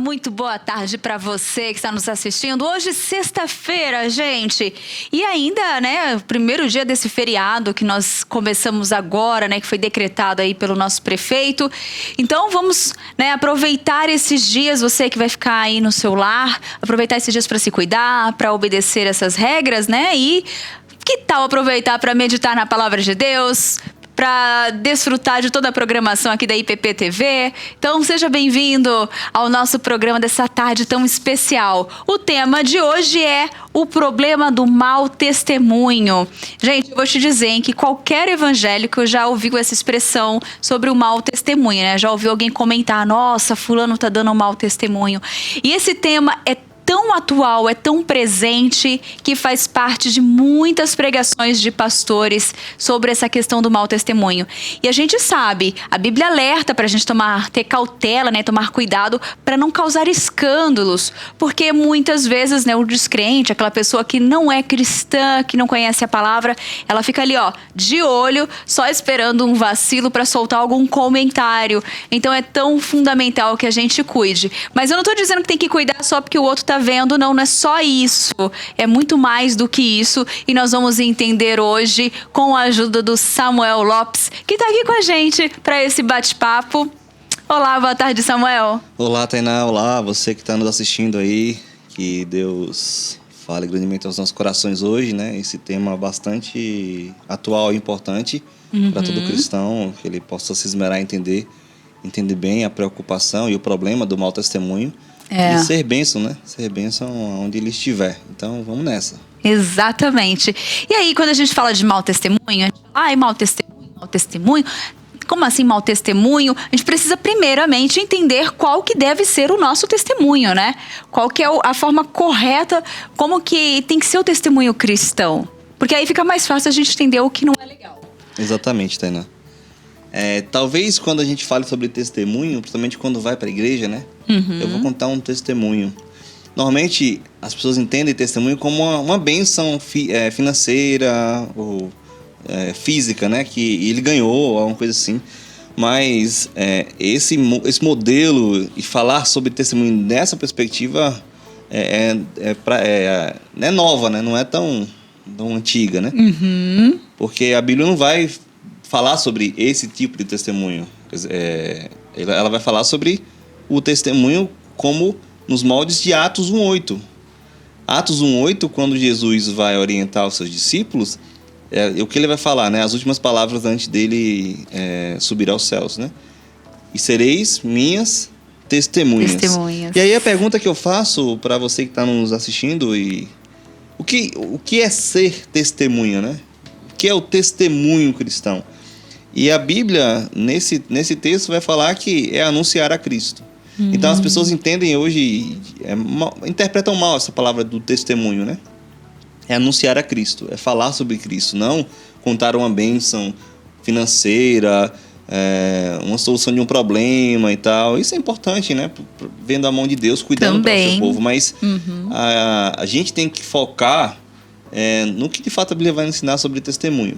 Muito boa tarde para você que está nos assistindo. Hoje, sexta-feira, gente. E ainda, né, o primeiro dia desse feriado que nós começamos agora, né, que foi decretado aí pelo nosso prefeito. Então, vamos, né, aproveitar esses dias, você que vai ficar aí no seu lar, aproveitar esses dias para se cuidar, para obedecer essas regras, né? E que tal aproveitar para meditar na palavra de Deus, para desfrutar de toda a programação aqui da IPP TV. Então, seja bem-vindo ao nosso programa dessa tarde tão especial. O tema de hoje é o problema do mau testemunho. Gente, eu vou te dizer hein, que qualquer evangélico já ouviu essa expressão sobre o mau testemunho, né? Já ouviu alguém comentar, nossa, fulano tá dando um mau testemunho. E esse tema é tão atual, é tão presente, que faz parte de muitas pregações de pastores sobre essa questão do mau testemunho. E a gente sabe, a Bíblia alerta para a gente ter cautela, né, tomar cuidado para não causar escândalos, porque muitas vezes, né, o descrente, aquela pessoa que não é cristã, que não conhece a palavra, ela fica ali, ó, de olho, só esperando um vacilo para soltar algum comentário. Então é tão fundamental que a gente cuide. Mas eu não tô dizendo que tem que cuidar só porque o outro tá vendo, não é só isso, é muito mais do que isso e nós vamos entender hoje com a ajuda do Samuel Lopes, que está aqui com a gente para esse bate-papo. Olá, boa tarde, Samuel. Olá, Tainá, olá, você que está nos assistindo aí, que Deus fale grandemente aos nossos corações hoje, né? Esse tema bastante atual e importante para todo cristão, que ele possa se esmerar em entender bem a preocupação e o problema do mau testemunho. E ser bênção, né? Ser bênção onde ele estiver. Então, vamos nessa. Exatamente. E aí, quando a gente fala de mau testemunho, a gente fala, ai, mau testemunho. Como assim mau testemunho? A gente precisa primeiramente entender qual que deve ser o nosso testemunho, né? Qual que é a forma correta, como que tem que ser o testemunho cristão. Porque aí fica mais fácil a gente entender o que não é legal. Exatamente, Tainá. Talvez quando a gente fale sobre testemunho, principalmente quando vai para a igreja, né? Eu vou contar um testemunho. Normalmente, as pessoas entendem testemunho como uma bênção financeira ou física, né? Que ele ganhou, alguma coisa assim. Mas esse modelo e falar sobre testemunho nessa perspectiva não é nova, né? Não é tão antiga, né? Porque a Bíblia não vai falar sobre esse tipo de testemunho. Ela vai falar sobre o testemunho como nos moldes de Atos 1:8. Atos 1:8, quando Jesus vai orientar os seus discípulos, o que ele vai falar, né? As últimas palavras antes dele subir aos céus, né? E sereis minhas testemunhas. E aí a pergunta que eu faço para você que está nos assistindo, o que é ser testemunha, né? O que é o testemunho cristão? E a Bíblia, nesse texto, vai falar que é anunciar a Cristo. Então, as pessoas entendem hoje, interpretam mal essa palavra do testemunho, né? É anunciar a Cristo, é falar sobre Cristo, não contar uma bênção financeira, uma solução de um problema e tal. Isso é importante, né? Vendo a mão de Deus, cuidando do seu povo. Mas a gente tem que focar no que, de fato, a Bíblia vai ensinar sobre testemunho.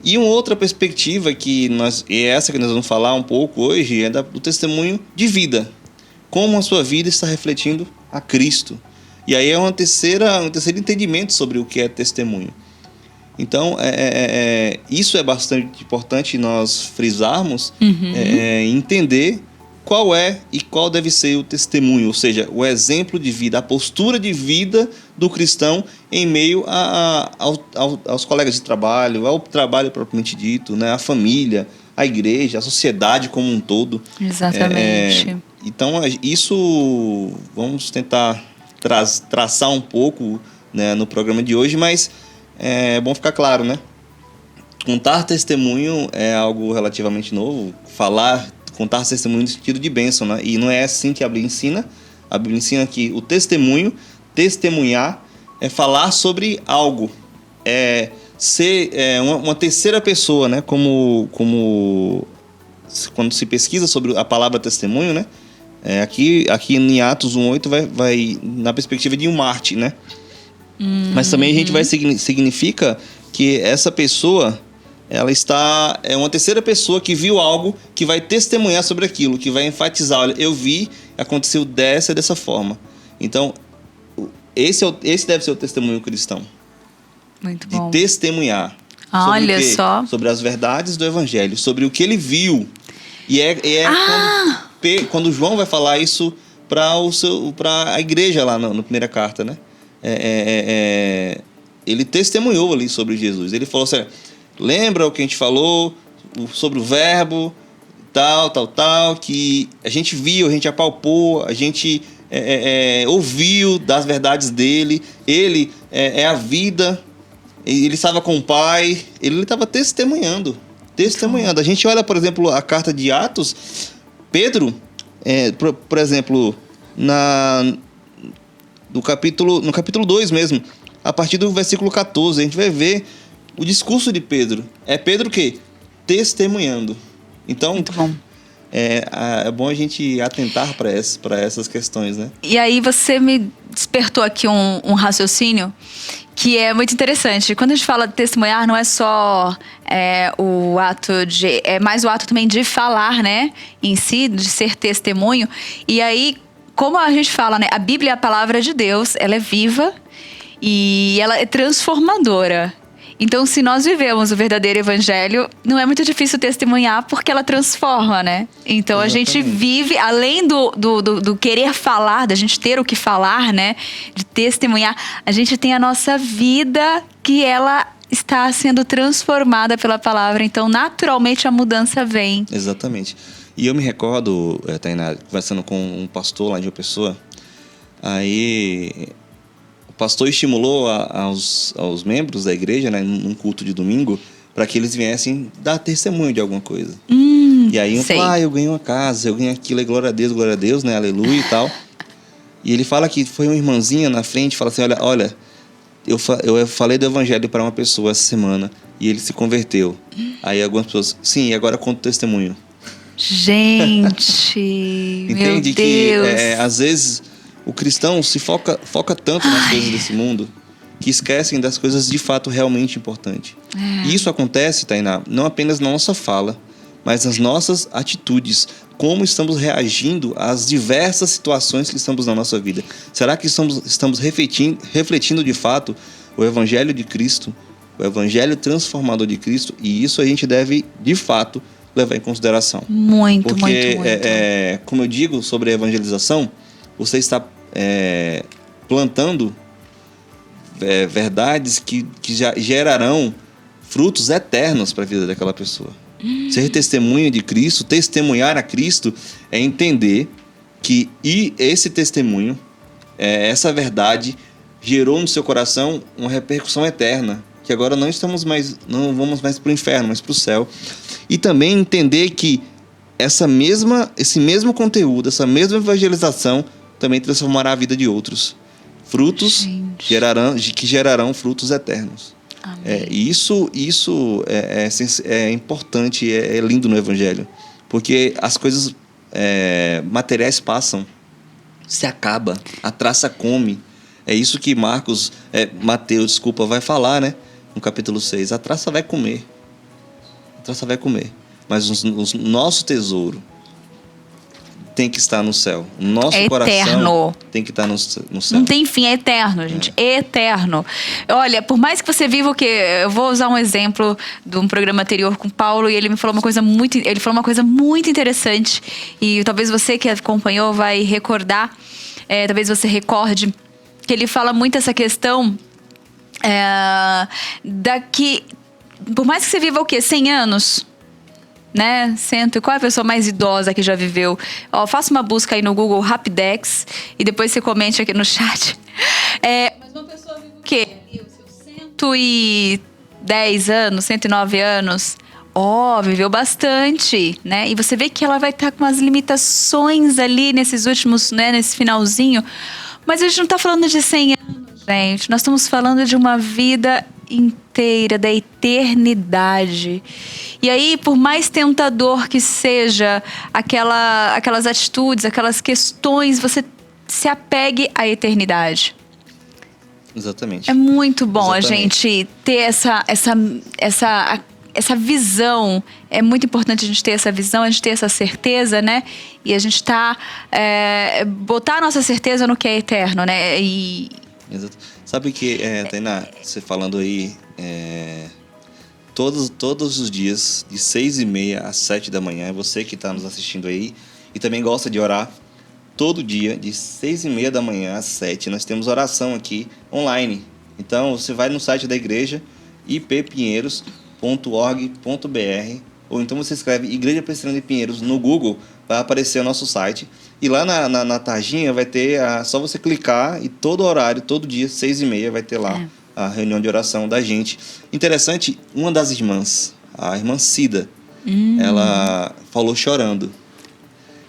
E uma outra perspectiva e essa que nós vamos falar um pouco hoje é do testemunho de vida. Como a sua vida está refletindo a Cristo. E aí é um terceiro entendimento sobre o que é testemunho. Então, isso é bastante importante nós frisarmos, entender qual é e qual deve ser o testemunho, ou seja, o exemplo de vida, a postura de vida do cristão em meio aos colegas de trabalho, ao trabalho propriamente dito, né, a família, a igreja, a sociedade como um todo. Exatamente. Então, isso vamos tentar traçar um pouco, né, no programa de hoje, mas é bom ficar claro, né? Contar testemunho é algo relativamente novo. Contar testemunho no sentido de bênção, né? E não é assim que a Bíblia ensina. A Bíblia ensina que o testemunhar, é falar sobre algo. É ser uma terceira pessoa, né? Como quando se pesquisa sobre a palavra testemunho, né? Aqui em Atos 1:8 vai na perspectiva de um mártir, né? Mas também a gente significa que essa pessoa é uma terceira pessoa que viu algo, que vai testemunhar sobre aquilo, que vai enfatizar, olha, eu vi, aconteceu dessa forma. Então, esse deve ser o testemunho cristão. Muito De bom. testemunhar. Olha Sobre o quê? só. Sobre as verdades do evangelho, sobre o que ele viu. E quando João vai falar isso para a igreja lá na primeira carta, né? Ele testemunhou ali sobre Jesus. Ele falou assim, lembra o que a gente falou sobre o verbo, tal, que a gente viu, a gente apalpou, a gente ouviu das verdades dele. Ele é a vida, ele estava com o Pai, ele estava testemunhando. A gente olha, por exemplo, a carta de Atos, Pedro, por exemplo, no capítulo 2 mesmo, a partir do versículo 14, a gente vai ver o discurso de Pedro. É Pedro o quê? Testemunhando. Então, Muito bom. É bom a gente atentar para essas questões, né? E aí você me despertou aqui um raciocínio que é muito interessante. Quando a gente fala de testemunhar, não é só o ato de... É mais o ato também de falar, né? Em si, de ser testemunho. E aí, como a gente fala, né? A Bíblia é a palavra de Deus, ela é viva e ela é transformadora. Então, se nós vivemos o verdadeiro evangelho, não é muito difícil testemunhar porque ela transforma, né? Então, Exatamente. a gente vive, além do querer falar, da gente ter o que falar, né? De testemunhar, a gente tem a nossa vida que ela está sendo transformada pela palavra. Então, naturalmente, a mudança vem. Exatamente. E eu me recordo, Tainá, conversando com um pastor lá de uma pessoa, aí... O pastor estimulou aos membros da igreja, né, num culto de domingo, para que eles viessem dar testemunho de alguma coisa. E aí, eu ganhei uma casa, eu ganhei aquilo, glória a Deus, né, aleluia e tal. E ele fala que foi uma irmãzinha na frente, fala assim, olha, eu falei do evangelho para uma pessoa essa semana e ele se converteu. Aí algumas pessoas, sim, e agora conta o testemunho. Gente, Entende meu Deus. que às vezes o cristão se foca tanto nas coisas desse mundo que esquecem das coisas de fato realmente importantes. E isso acontece, Tainá, não apenas na nossa fala, mas nas nossas atitudes. Como estamos reagindo às diversas situações que estamos na nossa vida. Será que estamos refletindo de fato o Evangelho de Cristo, o Evangelho transformador de Cristo? E isso a gente deve, de fato, levar em consideração. Muito. Porque, como eu digo sobre a evangelização, você está plantando verdades que já gerarão frutos eternos para a vida daquela pessoa. Ser testemunha de Cristo, testemunhar a Cristo, é entender que esse testemunho, essa verdade, gerou no seu coração uma repercussão eterna, que agora não vamos mais para o inferno, mas para o céu. E também entender que esse mesmo conteúdo, essa mesma evangelização também transformará a vida de outros. Frutos que gerarão frutos eternos. Isso é importante, é lindo no Evangelho. Porque as coisas materiais passam, se acaba, a traça come. É isso que Mateus, vai falar, né? No capítulo 6. A traça vai comer. Mas o nosso tesouro tem que estar no céu. O nosso coração tem que estar no céu. Não tem fim, é eterno, gente. Eterno. Olha, por mais que você viva o quê? Eu vou usar um exemplo de um programa anterior com o Paulo e ele me falou uma coisa muito interessante. E talvez você que acompanhou vai recordar, talvez você recorde, que ele fala muito essa questão por mais que você viva o quê? 100 anos? Né? Qual é a pessoa mais idosa que já viveu? Faça uma busca aí no Google Rapidex e depois você comente aqui no chat. Mas uma pessoa vive o quê? Os seus 110 anos, 109 anos. Viveu bastante, né? E você vê que ela vai estar com umas limitações ali nesses últimos, né? Nesse finalzinho. Mas a gente não está falando de 100 anos, gente. Nós estamos falando de uma vida inteira, da eternidade. E aí, por mais tentador que seja aquelas atitudes, aquelas questões, você se apegue à eternidade. Exatamente. É muito bom a gente ter essa visão, é muito importante a gente ter essa visão, a gente ter essa certeza, né? E a gente botar a nossa certeza no que é eterno, né? Exato. Sabe que, Tainá, você falando aí, todos os dias, de 6h30 às 7 da manhã, você que está nos assistindo aí e também gosta de orar, todo dia, de 6h30 da manhã às 7, nós temos oração aqui online. Então, você vai no site da igreja, ippinheiros.org.br, ou então você escreve Igreja Presbiteriana de Pinheiros no Google, vai aparecer o nosso site. E lá na tarjinha vai ter, só você clicar e todo horário, todo dia, 6h30, vai ter lá a reunião de oração da gente. Interessante, uma das irmãs, a irmã Cida, ela falou chorando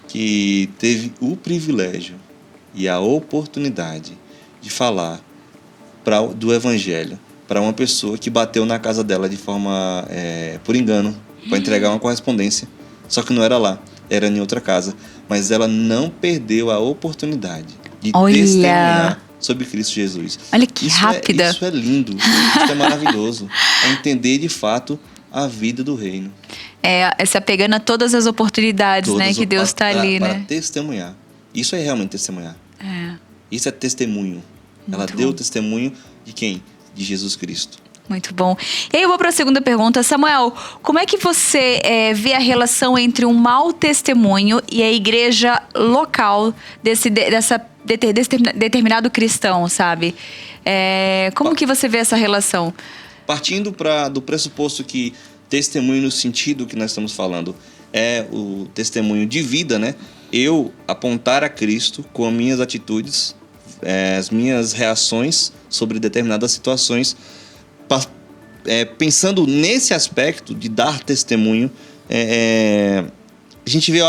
que teve o privilégio e a oportunidade de falar do Evangelho para uma pessoa que bateu na casa dela de forma, por engano, para entregar uma correspondência. Só que não era lá, era em outra casa. Mas ela não perdeu a oportunidade de testemunhar sobre Cristo Jesus. Olha que rápida. Isso é lindo, isso é maravilhoso. É entender de fato a vida do reino. Se apegando a todas as oportunidades, né, que Deus está ali, para né? testemunhar. Isso é realmente testemunhar. Isso é testemunho. Ela Muito deu bom. o testemunho de quem? De Jesus Cristo. Muito bom. E aí eu vou para a segunda pergunta. Samuel, como é que você vê a relação entre um mau testemunho e a igreja local desse determinado cristão, sabe? Como que você vê essa relação? Partindo do pressuposto que testemunho no sentido que nós estamos falando é o testemunho de vida, né? Eu apontar a Cristo com as minhas atitudes, as minhas reações sobre determinadas situações, pensando nesse aspecto de dar testemunho, a gente vê,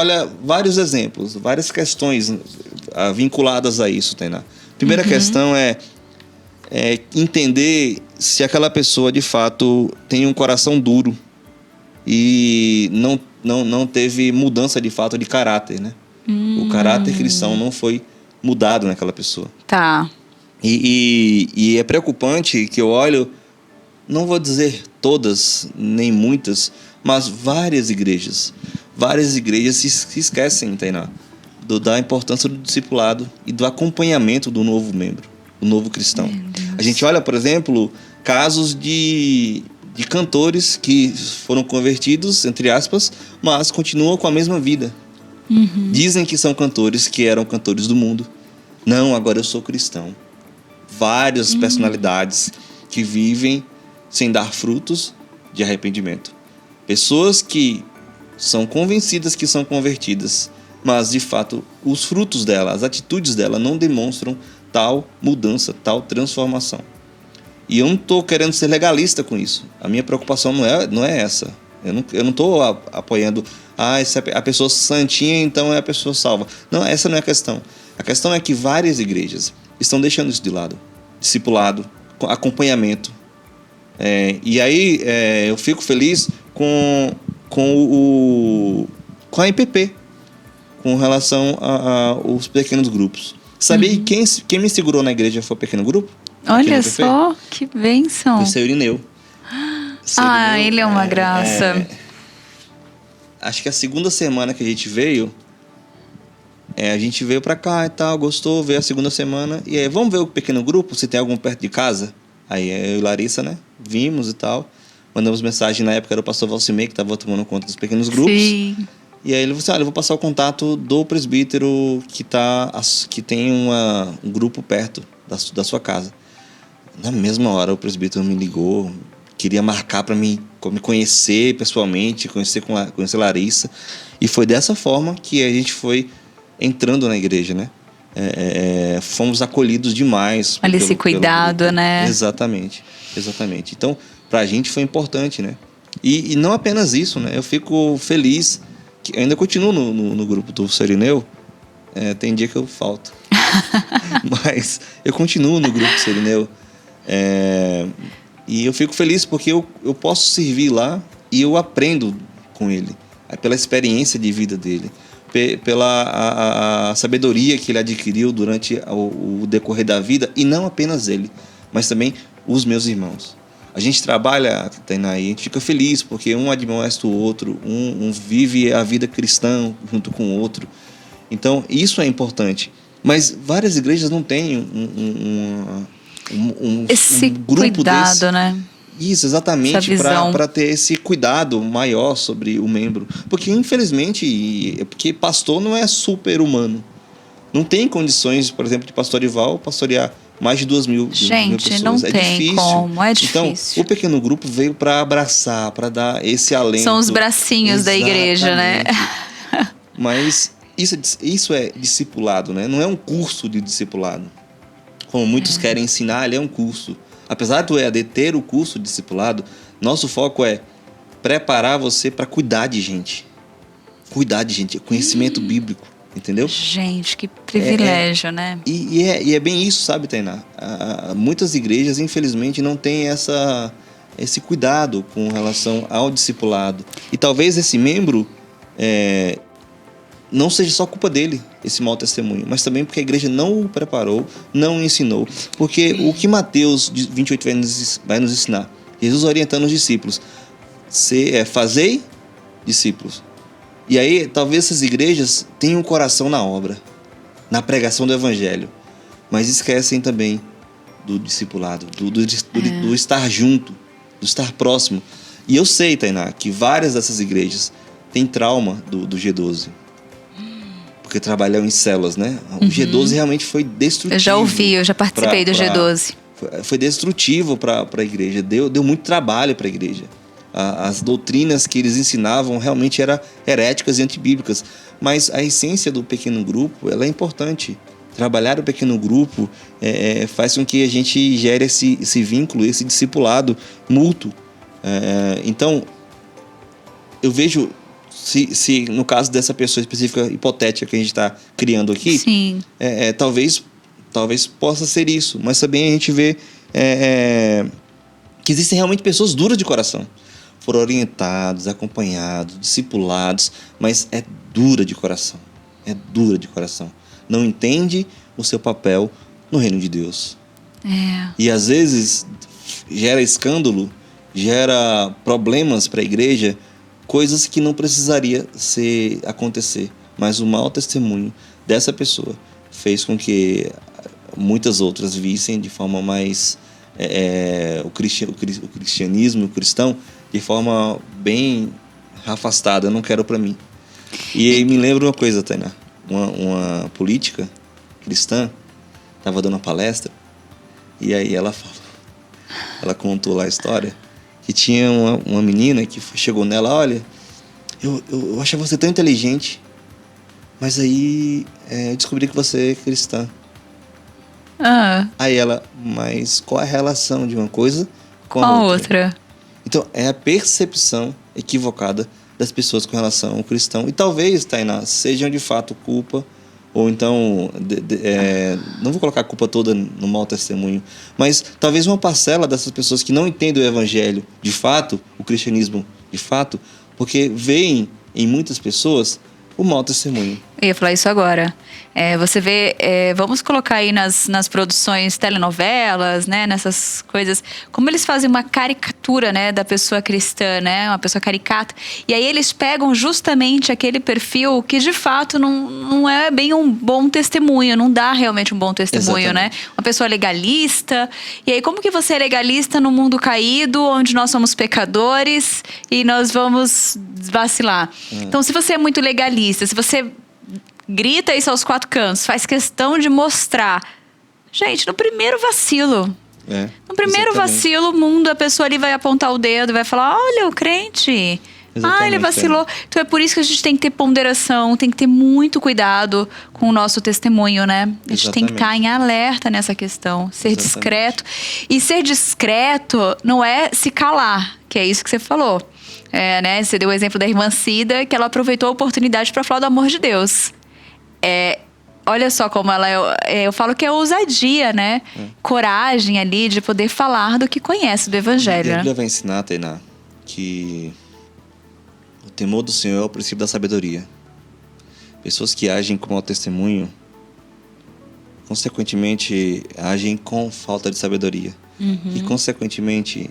vários exemplos, várias questões vinculadas a isso, Tainá. Primeira questão é entender se aquela pessoa de fato tem um coração duro e não teve mudança de fato de caráter, né? O caráter cristão não foi mudado naquela pessoa. Tá. E é preocupante que eu olho, não vou dizer todas, nem muitas, mas várias igrejas se esquecem, Tainá, da importância do discipulado e do acompanhamento do novo membro, do novo cristão. A gente olha, por exemplo, casos de cantores que foram convertidos, entre aspas, mas continuam com a mesma vida. Dizem que são cantores, que eram cantores do mundo. Não, agora eu sou cristão. Várias personalidades que vivem sem dar frutos de arrependimento. Pessoas que são convencidas que são convertidas, mas de fato os frutos dela, as atitudes dela não demonstram tal mudança, tal transformação. E eu não estou querendo ser legalista com isso. A minha preocupação não é essa. Eu não estou apoiando, a pessoa santinha, então é a pessoa salva. Não, essa não é a questão. A questão é que várias igrejas estão deixando isso de lado. Discipulado, acompanhamento. E aí eu fico feliz com a IPP, com relação aos pequenos grupos. Sabia que quem me segurou na igreja foi o pequeno grupo? Olha só, que bênção. Foi o seu Irineu. Ele é uma graça. Acho que a segunda semana que a gente veio pra cá e tal, gostou, veio a segunda semana. E aí, vamos ver o pequeno grupo, se tem algum perto de casa? Aí eu e Larissa, né, vimos e tal. Mandamos mensagem, na época era o pastor Valcimei que estava tomando conta dos pequenos grupos. Sim. E aí ele falou assim, eu vou passar o contato do presbítero que tem um grupo perto da sua casa. Na mesma hora o presbítero me ligou, queria marcar para me conhecer pessoalmente, conhecer Larissa. E foi dessa forma que a gente foi entrando na igreja, né? Fomos acolhidos demais. Olha esse cuidado, né? Exatamente. Então, pra gente foi importante, né? E não apenas isso, né? Eu fico feliz, que eu ainda continuo no grupo do Serineu. Tem dia que eu falto. Mas eu continuo no grupo do Serineu. E eu fico feliz porque eu posso servir lá e eu aprendo com ele. Pela experiência de vida dele. Pela a sabedoria que ele adquiriu durante o decorrer da vida. E não apenas ele, mas também os meus irmãos. A gente trabalha, Tainá, e a gente fica feliz, porque um admoesta o outro, um vive a vida cristã junto com o outro. Então, isso é importante. Mas várias igrejas não têm esse grupo cuidado, desse. né? Isso, exatamente, para ter esse cuidado maior sobre o membro. Porque, infelizmente, porque pastor não é super-humano. Não tem condições, por exemplo, de pastorear mais de 2.000 Gente, pessoas. não É tem difícil. como, é difícil. Então, o pequeno grupo veio para abraçar, para dar esse alento. São os bracinhos da igreja, né? Mas isso é discipulado, né? Não é um curso de discipulado. Como muitos querem ensinar, ele é um curso. Apesar do EAD ter o curso de discipulado, nosso foco é preparar você para cuidar de gente. Cuidar de gente, conhecimento bíblico, entendeu? Gente, que privilégio, né? E é bem isso, sabe, Tainá? Muitas igrejas, infelizmente, não têm esse cuidado com relação ao discipulado. E talvez esse membro não seja só culpa dele, esse mau testemunho, mas também porque a igreja não o preparou, não o ensinou. Porque o que Mateus 28 vai nos ensinar? Jesus orientando os discípulos. Fazei discípulos. E aí, talvez essas igrejas tenham um coração na obra, na pregação do evangelho, mas esquecem também do discipulado, do estar junto, do estar próximo. E eu sei, Tainá, que várias dessas igrejas têm trauma do G12. Porque trabalham em células, né? O G12 realmente foi destrutivo. Eu já ouvi, eu já participei do G12. Foi destrutivo para a igreja, deu muito trabalho para a igreja. As doutrinas que eles ensinavam realmente eram heréticas e antibíblicas. Mas a essência do pequeno grupo, ela é importante. Trabalhar o pequeno grupo faz com que a gente gere esse vínculo, esse discipulado mútuo. Então, eu vejo... Se no caso dessa pessoa específica, hipotética que a gente está criando aqui, sim. Talvez possa ser isso. Mas também a gente vê que existem realmente pessoas duras de coração. Foram orientados, acompanhados, discipulados, mas é dura de coração. É dura de coração. Não entende o seu papel no reino de Deus. E às vezes gera escândalo, gera problemas para a igreja, coisas que não precisaria acontecer. Mas o mau testemunho dessa pessoa fez com que muitas outras vissem de forma mais... o cristianismo, o cristão, de forma bem afastada. Eu não quero para mim. E aí me lembra uma coisa, Tainá. Uma política cristã estava dando uma palestra e aí ela contou lá a história que tinha uma menina que chegou nela: olha, eu achava você tão inteligente, mas aí eu descobri que você é cristã. Aí ela: mas qual é a relação de uma coisa com a outra? Então, é a percepção equivocada das pessoas com relação ao cristão. E talvez, Tainá, sejam de fato culpa, ou então, não vou colocar a culpa toda no mau testemunho, mas talvez uma parcela dessas pessoas que não entendem o evangelho de fato, o cristianismo de fato, porque veem em muitas pessoas o mau testemunho. Eu ia falar isso agora. Você vê, vamos colocar aí nas produções telenovelas, né, nessas coisas, como eles fazem uma caricatura, né, da pessoa cristã, né, uma pessoa caricata. E aí eles pegam justamente aquele perfil que de fato não é bem um bom testemunho, não dá realmente um bom testemunho, exatamente, né? Uma pessoa legalista. E aí como que você é legalista no mundo caído, onde nós somos pecadores e nós vamos vacilar? Então, se você é muito legalista, se você grita isso aos quatro cantos, faz questão de mostrar. Gente, no primeiro vacilo. No primeiro vacilo, o mundo, a pessoa ali vai apontar o dedo, vai falar: olha, o crente. Ele vacilou. Então é por isso que a gente tem que ter ponderação, tem que ter muito cuidado com o nosso testemunho, né? A gente tem que estar em alerta nessa questão. Ser discreto. E ser discreto não é se calar, que é isso que você falou. Né? Você deu o exemplo da irmã Cida, que ela aproveitou a oportunidade para falar do amor de Deus. Olha só como ela eu falo que é ousadia, né? Coragem ali de poder falar do que conhece do evangelho. A Bíblia vai ensinar, Tainá, que o temor do Senhor é o princípio da sabedoria. Pessoas que agem com mau testemunho, consequentemente, agem com falta de sabedoria. e, consequentemente,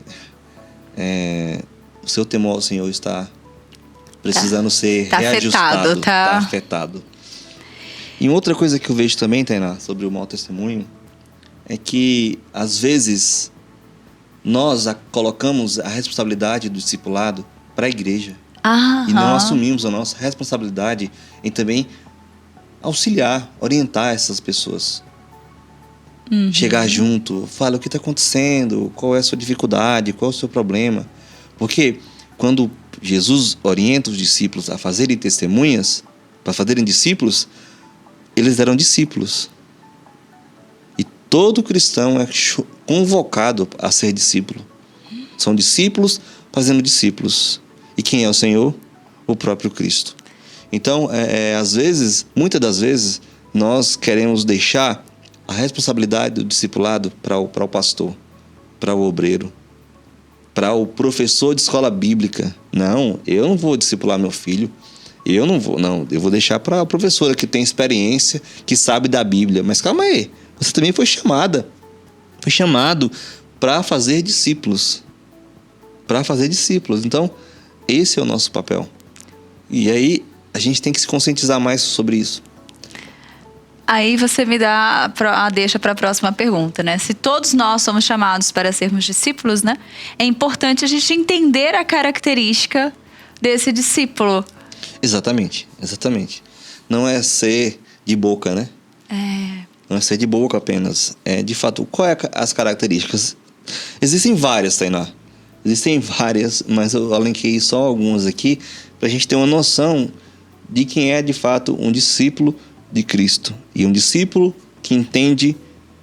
o seu temor ao Senhor está precisando ser reajustado, tá afetado. E outra coisa que eu vejo também, Tainá, sobre o mau testemunho, é que, às vezes, nós colocamos a responsabilidade do discipulado para a igreja. E não assumimos a nossa responsabilidade em também auxiliar, orientar essas pessoas. Chegar junto, falar o que está acontecendo, qual é a sua dificuldade, qual é o seu problema. Porque quando Jesus orienta os discípulos a fazerem testemunhas, para fazerem discípulos, eles eram discípulos. E todo cristão é convocado a ser discípulo. São discípulos fazendo discípulos. E quem é o Senhor? O próprio Cristo. Então, às vezes, muitas das vezes, nós queremos deixar a responsabilidade do discipulado para o pastor, para o obreiro, para o professor de escola bíblica. Não, eu não vou discipular meu filho. Eu vou deixar para a professora que tem experiência, que sabe da Bíblia. Mas calma aí, você também foi chamado para fazer discípulos. Então, esse é o nosso papel. E aí, a gente tem que se conscientizar mais sobre isso. Aí você me dá a deixa para a próxima pergunta, né? Se todos nós somos chamados para sermos discípulos, né? É importante a gente entender a característica desse discípulo. Exatamente. Não é ser de boca, né? Não é ser de boca apenas. De fato, qual é as características? Existem várias, Tainá. Mas eu elenquei só algumas aqui para a gente ter uma noção de quem é de fato um discípulo de Cristo. E um discípulo que entende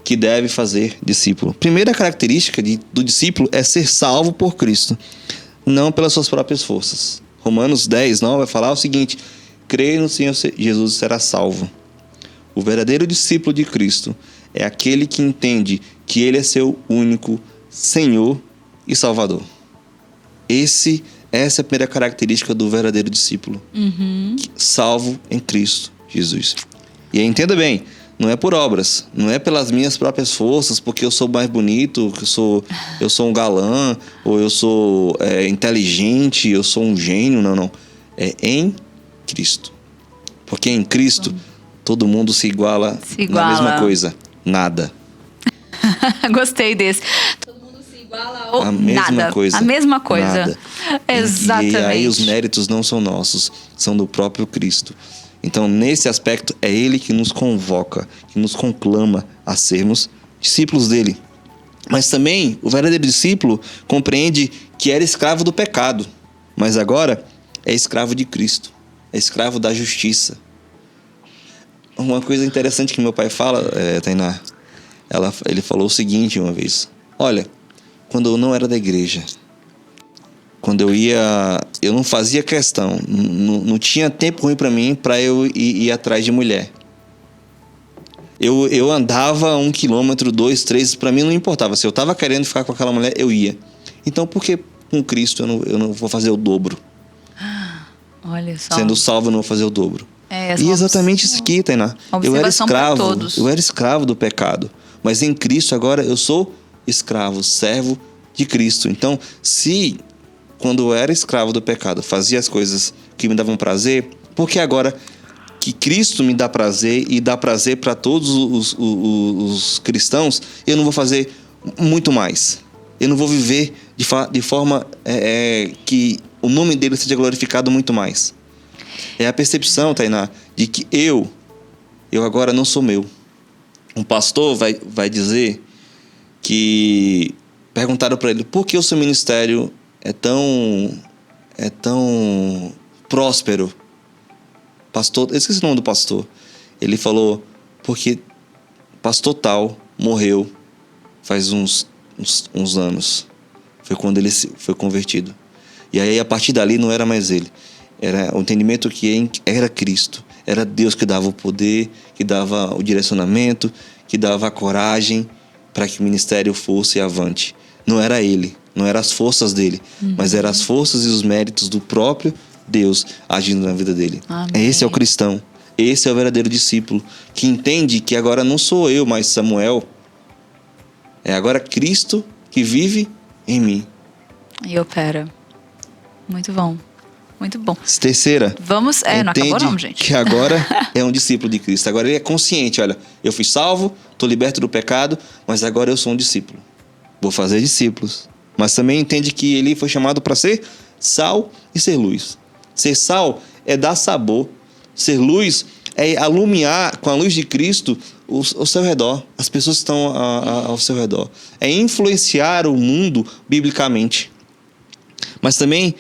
que deve fazer discípulo. Primeira característica do discípulo é ser salvo por Cristo, não pelas suas próprias forças. Romanos 10:9 vai falar o seguinte: creia no Senhor Jesus e será salvo. O verdadeiro discípulo de Cristo é aquele que entende que Ele é seu único Senhor e Salvador. Essa é a primeira característica do verdadeiro discípulo. Salvo em Cristo Jesus. E aí, entenda bem, não é por obras, não é pelas minhas próprias forças, porque eu sou mais bonito, eu sou um galã, ou eu sou inteligente, eu sou um gênio, não. É em Cristo. Porque em Cristo, todo mundo se iguala na mesma coisa, nada. Gostei desse. Todo mundo se iguala ou a mesma nada. Coisa. A mesma coisa. Nada. Exatamente. E aí os méritos não são nossos, são do próprio Cristo. Então, nesse aspecto, é Ele que nos convoca, que nos conclama a sermos discípulos dele. Mas também, o verdadeiro discípulo compreende que era escravo do pecado, mas agora é escravo de Cristo, é escravo da justiça. Uma coisa interessante que meu pai fala, Tainá, ele falou o seguinte uma vez: olha, quando eu não era da igreja, quando eu não fazia questão, não tinha tempo ruim para mim para eu ir atrás de mulher. Eu andava 1 quilômetro, 2, 3, para mim não importava. Se eu estava querendo ficar com aquela mulher, eu ia. Então, por que com Cristo eu não vou fazer o dobro? Olha só. Sendo salvo, eu não vou fazer o dobro. E exatamente isso aqui, Tainá. Eu era escravo do pecado. Mas em Cristo agora eu sou escravo, servo de Cristo. Então, quando eu era escravo do pecado, fazia as coisas que me davam prazer, porque agora que Cristo me dá prazer e dá prazer para todos os cristãos, eu não vou fazer muito mais. Eu não vou viver de forma que o nome dele seja glorificado muito mais. É a percepção, Tainá, de que eu agora não sou meu. Um pastor vai dizer que perguntaram para ele por que o seu ministério é tão próspero. Pastor, eu esqueci o nome do pastor. Ele falou, porque pastor tal morreu faz uns anos. Foi quando ele foi convertido. E aí, a partir dali, não era mais ele. Era o entendimento que era Cristo. Era Deus que dava o poder, que dava o direcionamento, que dava a coragem para que o ministério fosse avante. Não era ele, não eram as forças dele, mas eram as forças e os méritos do próprio Deus agindo na vida dele. Amém. Esse é o cristão, esse é o verdadeiro discípulo, que entende que agora não sou eu mais Samuel, é agora Cristo que vive em mim. E opera. Muito bom. Muito bom. Terceira. Vamos... não acabou não, gente. Que agora é um discípulo de Cristo. Agora ele é consciente. Olha, eu fui salvo, estou liberto do pecado, mas agora eu sou um discípulo. Vou fazer discípulos. Mas também entende que ele foi chamado para ser sal e ser luz. Ser sal é dar sabor. Ser luz é alumiar com a luz de Cristo o seu redor. As pessoas que estão ao seu redor. É influenciar o mundo biblicamente. Mas também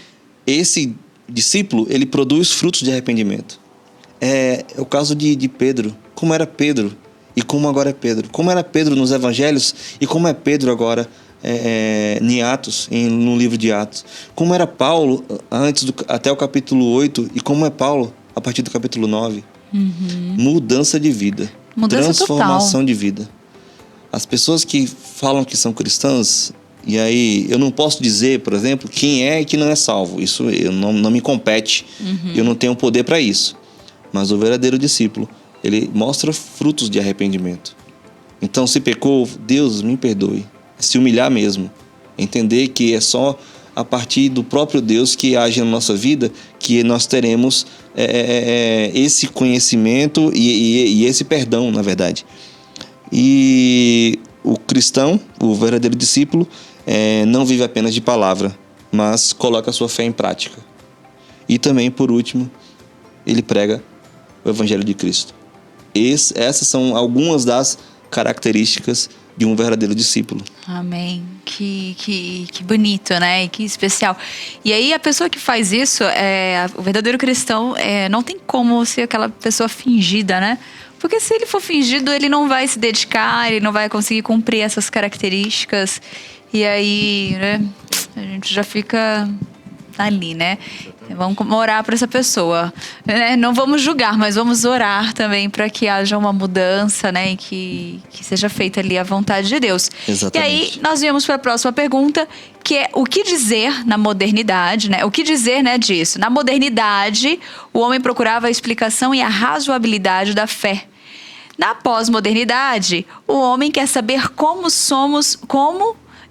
esse discípulo, ele produz frutos de arrependimento. É o caso de Pedro. Como era Pedro e como agora é Pedro. Como era Pedro nos evangelhos e como é Pedro agora em Atos, no livro de Atos. Como era Paulo até o capítulo 8 e como é Paulo a partir do capítulo 9. Mudança de vida. Mudança transformação total. de vida. As pessoas que falam que são cristãs, e aí eu não posso dizer, por exemplo, quem é e quem não é salvo. Isso não me compete. Eu não tenho poder para isso. Mas o verdadeiro discípulo, ele mostra frutos de arrependimento. Então, se pecou, Deus me perdoe. Se humilhar mesmo. Entender que é só a partir do próprio Deus que age na nossa vida que nós teremos esse conhecimento e esse perdão, na verdade. E o cristão, o verdadeiro discípulo, não vive apenas de palavra, mas coloca a sua fé em prática. E também, por último, ele prega o Evangelho de Cristo. Essas são algumas das características de um verdadeiro discípulo. Amém. Que bonito, né? E que especial. E aí a pessoa que faz isso, o verdadeiro cristão, não tem como ser aquela pessoa fingida, né? Porque se ele for fingido, ele não vai se dedicar, ele não vai conseguir cumprir essas características. E aí, né, a gente já fica ali, né? Vamos orar por essa pessoa. Não vamos julgar, mas vamos orar também para que haja uma mudança, né? E que seja feita ali a vontade de Deus. Exatamente. E aí, nós viemos para a próxima pergunta, que é o que dizer na modernidade, né? O que dizer, né, disso? Na modernidade, o homem procurava a explicação e a razoabilidade da fé. Na pós-modernidade, o homem quer saber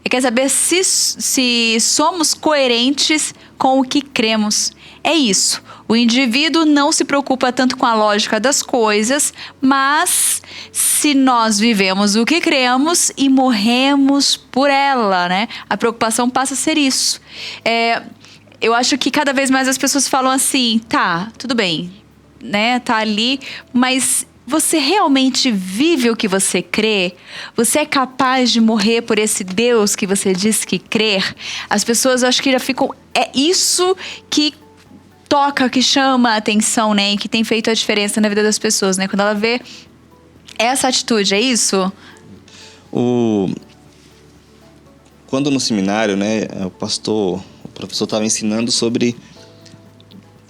quer saber se somos coerentes com o que cremos. É isso. O indivíduo não se preocupa tanto com a lógica das coisas, mas se nós vivemos o que cremos e morremos por ela, né? A preocupação passa a ser isso. Eu acho que cada vez mais as pessoas falam assim, tá, tudo bem, né? Tá ali, mas você realmente vive o que você crê? Você é capaz de morrer por esse Deus que você diz que crer? As pessoas, acho que já ficam... É isso que toca, que chama a atenção, né? E que tem feito a diferença na vida das pessoas, né? Quando ela vê essa atitude, é isso? Quando no seminário, né, o professor estava ensinando sobre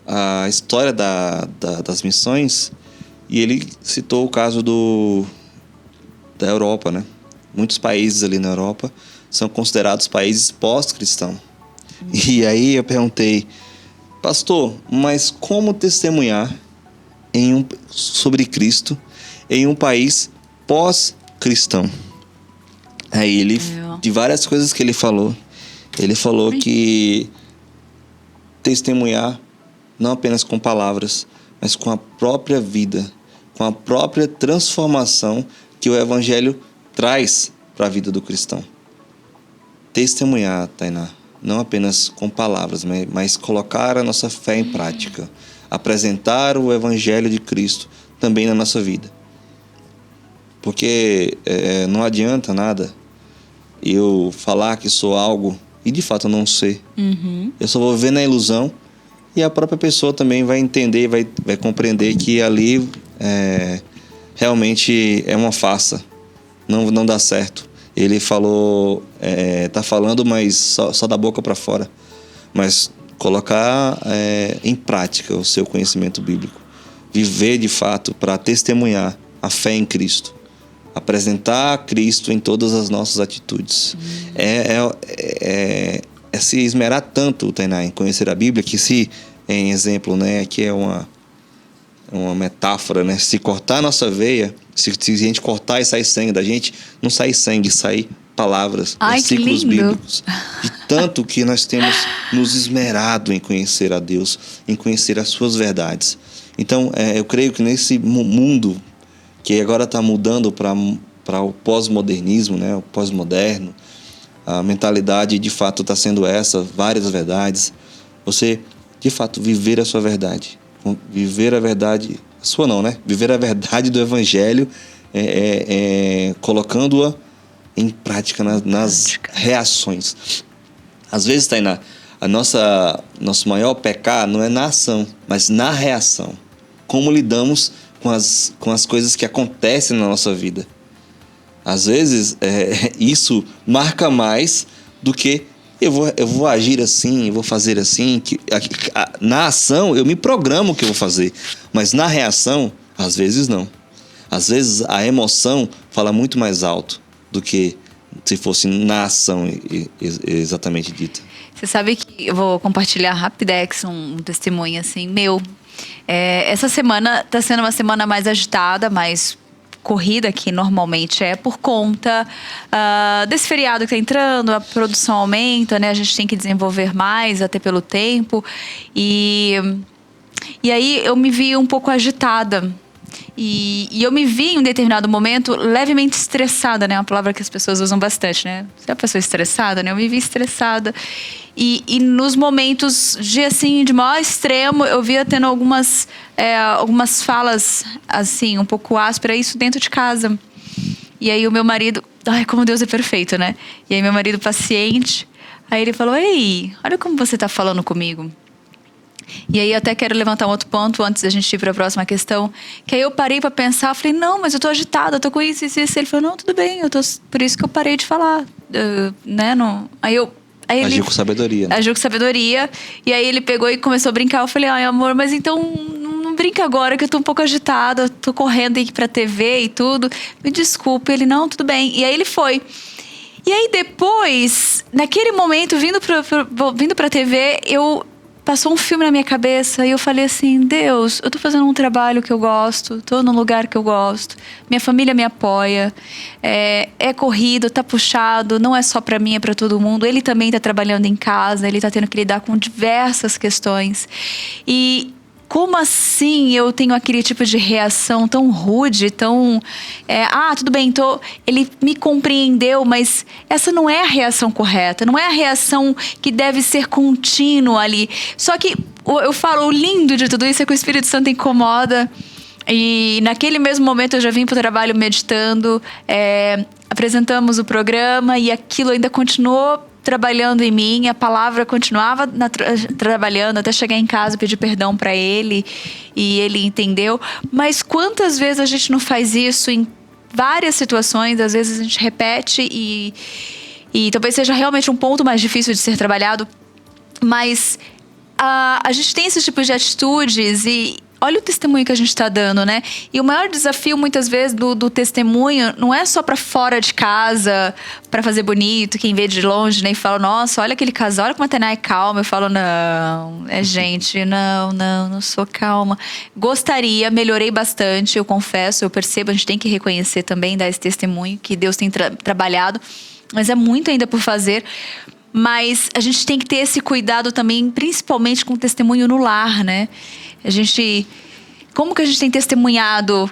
a história das missões. E ele citou o caso da Europa, né? Muitos países ali na Europa são considerados países pós-cristãos. E aí eu perguntei, pastor, mas como testemunhar sobre Cristo em um país pós-cristão? Aí ele, de várias coisas que ele falou que testemunhar não apenas com palavras, mas com a própria vida, com a própria transformação que o Evangelho traz para a vida do cristão. Testemunhar, Tainá, não apenas com palavras, mas colocar a nossa fé em prática. Apresentar o Evangelho de Cristo também na nossa vida. Porque não adianta nada eu falar que sou algo e de fato eu não sei. Eu só vou viver na ilusão. E a própria pessoa também vai entender, vai compreender que ali realmente é uma farsa. Não dá certo. Ele falou, tá falando, mas só da boca para fora. Mas colocar em prática o seu conhecimento bíblico. Viver de fato para testemunhar a fé em Cristo. Apresentar Cristo em todas as nossas atitudes. É se esmerar tanto, Tainá, em conhecer a Bíblia, que se, em exemplo, né, aqui é uma metáfora, né, se cortar a nossa veia, se a gente cortar e sair sangue da gente, não sai sangue, sai palavras, Ai, versículos que lindo. bíblicos. De tanto que nós temos nos esmerado em conhecer a Deus, em conhecer as suas verdades. Então, eu creio que nesse mundo que agora está mudando para o pós-modernismo, né, o pós-moderno, a mentalidade de fato está sendo essa, várias verdades. Você, de fato, viver a sua verdade. Viver a verdade, a sua não, né? Viver a verdade do Evangelho, colocando-a em prática nas reações. Às vezes, Tainá, nosso maior pecado não é na ação, mas na reação. Como lidamos com as coisas que acontecem na nossa vida. Às vezes, isso marca mais do que eu vou agir assim, eu vou fazer assim. Na ação, eu me programo o que eu vou fazer. Mas na reação, às vezes não. Às vezes, a emoção fala muito mais alto do que se fosse na ação exatamente dita. Você sabe que eu vou compartilhar rapidex um testemunho assim, meu. Essa semana está sendo uma semana mais agitada, mais corrida, que normalmente é por conta desse feriado que está entrando, a produção aumenta, né? A gente tem que desenvolver mais, até pelo tempo. E aí eu me vi um pouco agitada. E eu me vi em um determinado momento levemente estressada, né? Uma palavra que as pessoas usam bastante, né? Você é uma pessoa estressada, né? Eu me vi estressada. E nos momentos de maior extremo, eu via tendo algumas falas, assim, um pouco ásperas, isso dentro de casa. E aí o meu marido... Ai, como Deus é perfeito, né? E aí meu marido paciente, aí ele falou, ei, olha como você tá falando comigo. E aí eu até quero levantar um outro ponto antes da gente ir para a próxima questão, que aí eu parei para pensar, falei, não, mas eu tô agitada, eu tô com isso. Ele falou, não, tudo bem, por isso que eu parei de falar, né? Não. Aí Agiu com sabedoria, né? Agiu com sabedoria. E aí ele pegou e começou a brincar. Eu falei, ai, amor, mas então não brinca agora, que eu tô um pouco agitada, tô correndo aqui pra TV e tudo. Me desculpe. Ele, não, tudo bem. E aí ele foi. E aí depois, naquele momento, vindo pra TV, passou um filme na minha cabeça e eu falei assim, Deus, eu tô fazendo um trabalho que eu gosto, tô num lugar que eu gosto, minha família me apoia, é corrido, tá puxado, não é só pra mim, é pra todo mundo. Ele também tá trabalhando em casa, ele tá tendo que lidar com diversas questões. E como assim eu tenho aquele tipo de reação tão rude, tão... tudo bem, ele me compreendeu, mas essa não é a reação correta, não é a reação que deve ser contínua ali. Só que eu falo, o lindo de tudo isso é que o Espírito Santo incomoda. E naquele mesmo momento eu já vim para o trabalho meditando, apresentamos o programa e aquilo ainda continuou trabalhando em mim, a palavra continuava trabalhando até chegar em casa, pedir perdão para ele e ele entendeu. Mas quantas vezes a gente não faz isso em várias situações? Às vezes a gente repete e talvez seja realmente um ponto mais difícil de ser trabalhado, mas a gente tem esses tipos de atitudes e olha o testemunho que a gente está dando, né? E o maior desafio, muitas vezes, do testemunho não é só para fora de casa, para fazer bonito, quem vê de longe, né? E fala, nossa, olha aquele casal, olha como a Tainá é calma. Eu falo, não, gente, não sou calma. Gostaria, melhorei bastante, eu confesso, eu percebo, a gente tem que reconhecer também, dar esse testemunho que Deus tem trabalhado, mas é muito ainda por fazer. Mas a gente tem que ter esse cuidado também, principalmente com o testemunho no lar, né? Como que a gente tem testemunhado?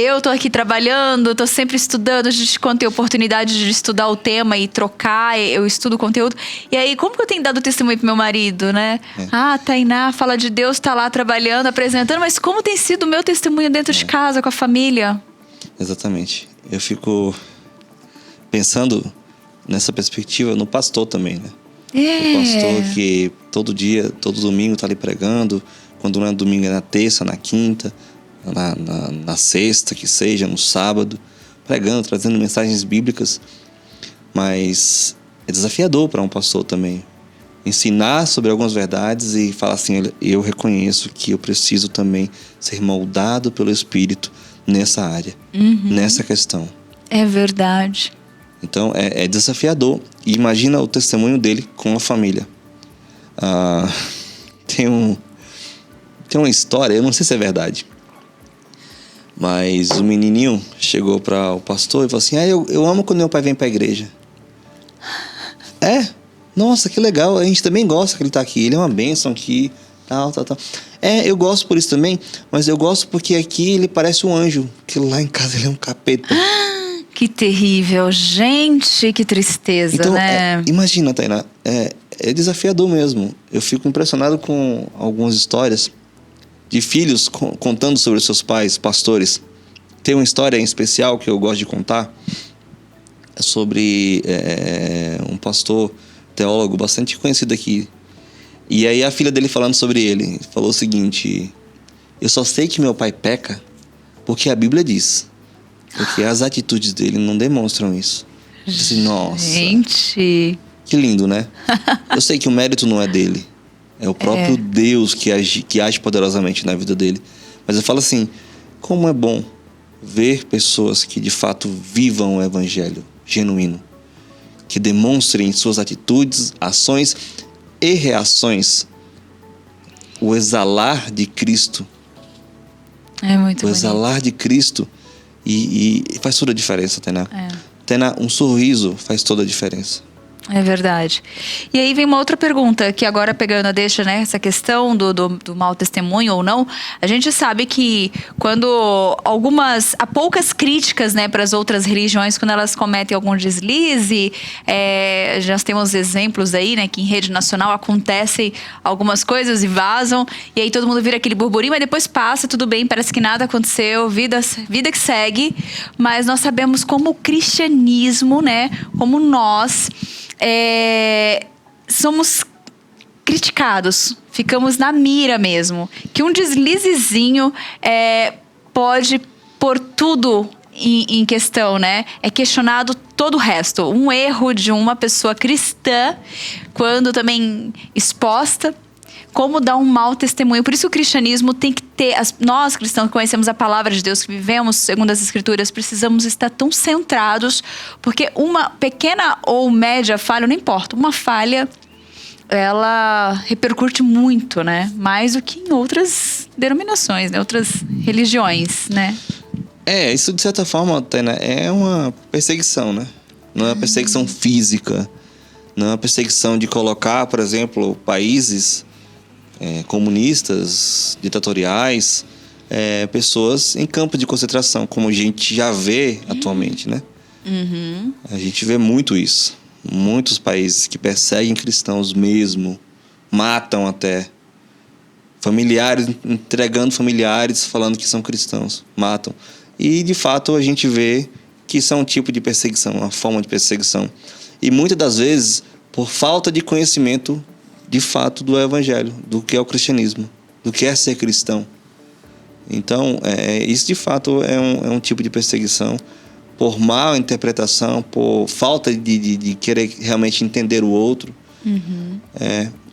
Eu tô aqui trabalhando, tô sempre estudando, a gente quando tem oportunidade de estudar o tema e trocar, eu estudo o conteúdo. E aí, como que eu tenho dado testemunho pro meu marido, né? Tainá fala de Deus, tá lá trabalhando, apresentando, mas como tem sido o meu testemunho dentro de casa, com a família? Exatamente. Eu fico pensando nessa perspectiva no pastor também, né? O pastor que todo dia, todo domingo tá ali pregando. Quando não é domingo, é na terça, na quinta, na sexta, que seja, no sábado, pregando, trazendo mensagens bíblicas. Mas é desafiador para um pastor também ensinar sobre algumas verdades e falar assim, eu reconheço que eu preciso também ser moldado pelo Espírito nessa área, nessa questão. É verdade. Então é desafiador. E imagina o testemunho dele com a família. Tem uma história, eu não sei se é verdade, mas o menininho chegou para o pastor e falou assim, eu amo quando meu pai vem para a igreja. Nossa, que legal, a gente também gosta que ele tá aqui, ele é uma bênção aqui, tal. Eu gosto por isso também, mas eu gosto porque aqui ele parece um anjo, que lá em casa ele é um capeta. Que terrível, gente, que tristeza, Então, né? imagina, Tainá, é desafiador mesmo. Eu fico impressionado com algumas histórias de filhos contando sobre seus pais, pastores. Tem uma história em especial que eu gosto de contar, sobre um pastor teólogo bastante conhecido aqui. E aí a filha dele falando sobre ele, falou o seguinte: eu só sei que meu pai peca porque a Bíblia diz. Porque as atitudes dele não demonstram isso. Eu disse, nossa, gente, que lindo, né? Eu sei que o mérito não é dele. É o próprio Deus que age poderosamente na vida dele. Mas eu falo assim, como é bom ver pessoas que de fato vivam o evangelho genuíno, que demonstrem em suas atitudes, ações e reações o exalar de Cristo. é muito O bonito. exalar de Cristo. E faz toda a diferença, Tainá. Tainá, um sorriso faz toda a diferença. É verdade. E aí vem uma outra pergunta, que agora pegando a deixa, né? Essa questão do mau testemunho ou não. A gente sabe que quando há poucas críticas, né, para as outras religiões, quando elas cometem algum deslize, já temos exemplos aí, né, que em rede nacional acontecem algumas coisas e vazam, e aí todo mundo vira aquele burburinho, mas depois passa, tudo bem, parece que nada aconteceu, vida que segue. Mas nós sabemos como o cristianismo, né, como nós somos criticados, ficamos na mira mesmo, que um deslizezinho pode pôr tudo em questão, né? É questionado todo o resto. Um erro de uma pessoa cristã, quando também exposta, como dar um mau testemunho. Por isso o cristianismo tem que ter... Nós, cristãos, que conhecemos a palavra de Deus, que vivemos segundo as Escrituras, precisamos estar tão centrados, porque uma pequena ou média falha, não importa, uma falha, ela repercute muito, né? Mais do que em outras denominações, né? Outras religiões, né? Isso de certa forma, Tainá, é uma perseguição, né? Não é uma perseguição física, não é uma perseguição de colocar, por exemplo, países comunistas, ditatoriais, pessoas em campo de concentração, como a gente já vê atualmente, né? A gente vê muito isso. Muitos países que perseguem cristãos mesmo, matam até. Familiares, entregando familiares, falando que são cristãos, matam. E, de fato, a gente vê que isso é um tipo de perseguição, uma forma de perseguição. E, muitas das vezes, por falta de conhecimento, de fato, do evangelho, do que é o cristianismo, do que é ser cristão. Então, isso, de fato, é um tipo de perseguição por mal interpretação, por falta de querer realmente entender o outro.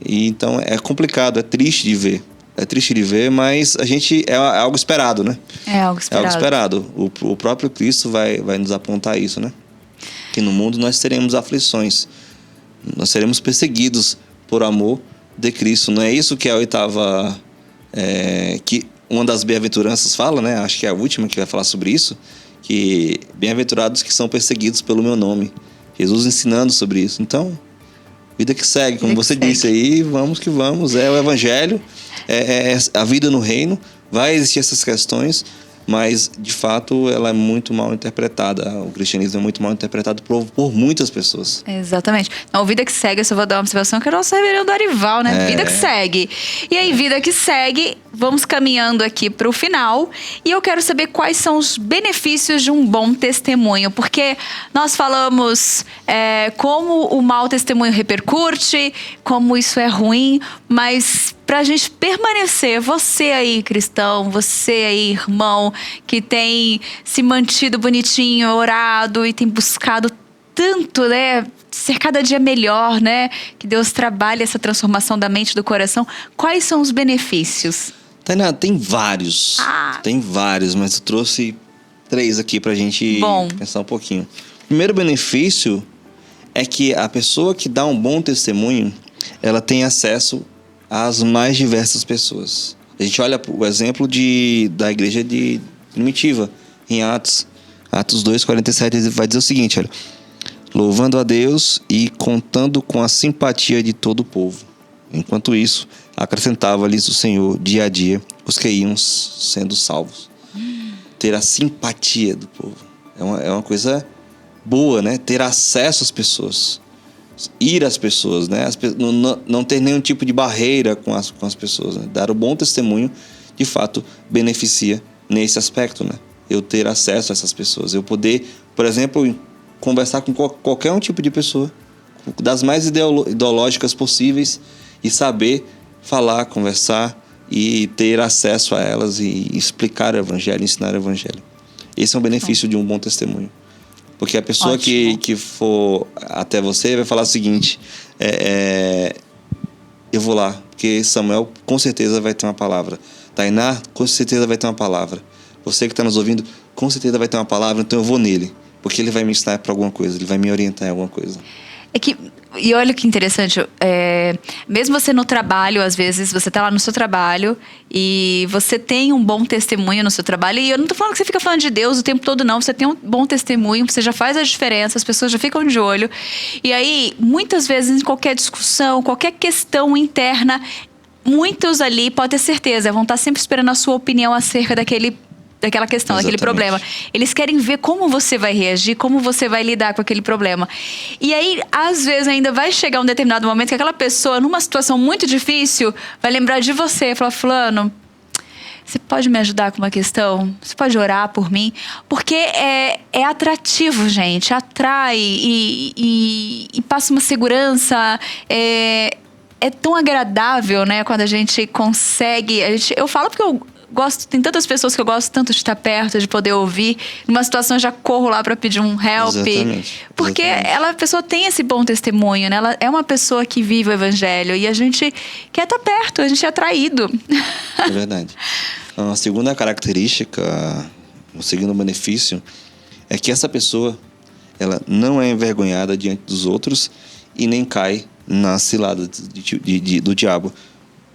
E, então, é complicado, é triste de ver. É triste de ver, mas a gente é algo esperado, né? É algo esperado. É algo esperado. O próprio Cristo vai nos apontar isso, né? Que no mundo nós teremos aflições. Nós seremos perseguidos por amor de Cristo. Não é isso que a oitava... que uma das bem-aventuranças fala, né? Acho que é a última que vai falar sobre isso. Que bem-aventurados que são perseguidos pelo meu nome. Jesus ensinando sobre isso. Então, vida que segue. Como você disse aí, vamos que vamos. É o evangelho. É a vida no reino, vai existir essas questões, mas de fato ela é muito mal interpretada. O cristianismo é muito mal interpretado por muitas pessoas. Exatamente. Na vida que segue, eu só vou dar uma observação que é o nosso reverendo Arival, né? Vida que segue. E aí, vida que segue, vamos caminhando aqui para o final. E eu quero saber quais são os benefícios de um bom testemunho. Porque nós falamos como o mau testemunho repercute, como isso é ruim, mas para a gente permanecer, você aí, cristão, você aí, irmão, que tem se mantido bonitinho, orado e tem buscado tanto, né? Ser cada dia melhor, né? Que Deus trabalhe essa transformação da mente e do coração. Quais são os benefícios? Tainá, tem vários. Tem vários, mas eu trouxe 3 aqui pra gente pensar um pouquinho. O primeiro benefício é que a pessoa que dá um bom testemunho, ela tem acesso às mais diversas pessoas. A gente olha o exemplo da igreja primitiva, em Atos 2:47, vai dizer o seguinte, olha: louvando a Deus e contando com a simpatia de todo o povo. Enquanto isso, acrescentava-lhes o Senhor dia a dia os que iam sendo salvos. Ter a simpatia do povo é uma coisa boa, né? Ter acesso às pessoas, ir às pessoas, né? Não ter nenhum tipo de barreira com as pessoas, né? Dar o bom testemunho, de fato, beneficia nesse aspecto, né? Eu ter acesso a essas pessoas, eu poder, por exemplo, conversar com qualquer um tipo de pessoa, das mais ideológicas possíveis, e saber falar, conversar e ter acesso a elas e explicar o evangelho, ensinar o evangelho. Esse é um benefício de um bom testemunho. Porque a pessoa que for até você vai falar o seguinte: eu vou lá, porque Samuel com certeza vai ter uma palavra. Tainá, com certeza vai ter uma palavra. Você que está nos ouvindo, com certeza vai ter uma palavra, então eu vou nele. Porque ele vai me ensinar para alguma coisa, ele vai me orientar em alguma coisa. E olha que interessante, mesmo você no trabalho, às vezes, você tá lá no seu trabalho e você tem um bom testemunho no seu trabalho, e eu não tô falando que você fica falando de Deus o tempo todo, não. Você tem um bom testemunho, você já faz a diferença, as pessoas já ficam de olho. E aí, muitas vezes, em qualquer discussão, qualquer questão interna, muitos ali, pode ter certeza, vão estar sempre esperando a sua opinião acerca daquela questão, daquele problema. Eles querem ver como você vai reagir, como você vai lidar com aquele problema. E aí, às vezes, ainda vai chegar um determinado momento que aquela pessoa, numa situação muito difícil, vai lembrar de você e falar: fulano, você pode me ajudar com uma questão? Você pode orar por mim? Porque é atrativo, gente. Atrai e passa uma segurança. É tão agradável, né? Quando a gente consegue... Eu falo porque eu gosto, tem tantas pessoas que eu gosto tanto de estar perto, de poder ouvir. Numa situação, eu já corro lá para pedir um help. Exatamente. Porque a pessoa tem esse bom testemunho, né? Ela é uma pessoa que vive o evangelho. E a gente quer estar perto, a gente é atraído. É verdade. A segunda característica, o segundo benefício, é que essa pessoa, ela não é envergonhada diante dos outros e nem cai na cilada do diabo.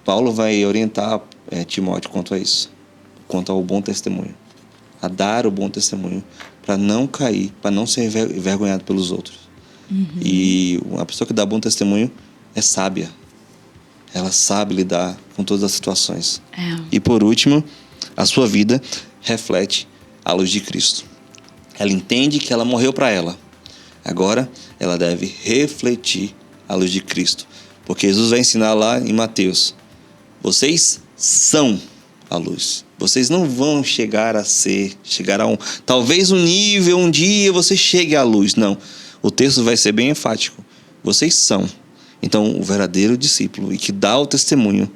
Paulo vai orientar Timóteo quanto a isso, quanto ao bom testemunho, a dar o bom testemunho, para não cair, para não ser envergonhado pelos outros. E uma pessoa que dá bom testemunho é sábia. Ela sabe lidar com todas as situações. E por último, a sua vida reflete a luz de Cristo. Ela entende que ela morreu para ela. Agora, ela deve refletir a luz de Cristo. Porque Jesus vai ensinar lá em Mateus: vocês são a luz. Vocês não vão chegar a talvez um nível, um dia você chegue à luz. Não. O texto vai ser bem enfático. Vocês são. Então, o verdadeiro discípulo e que dá o testemunho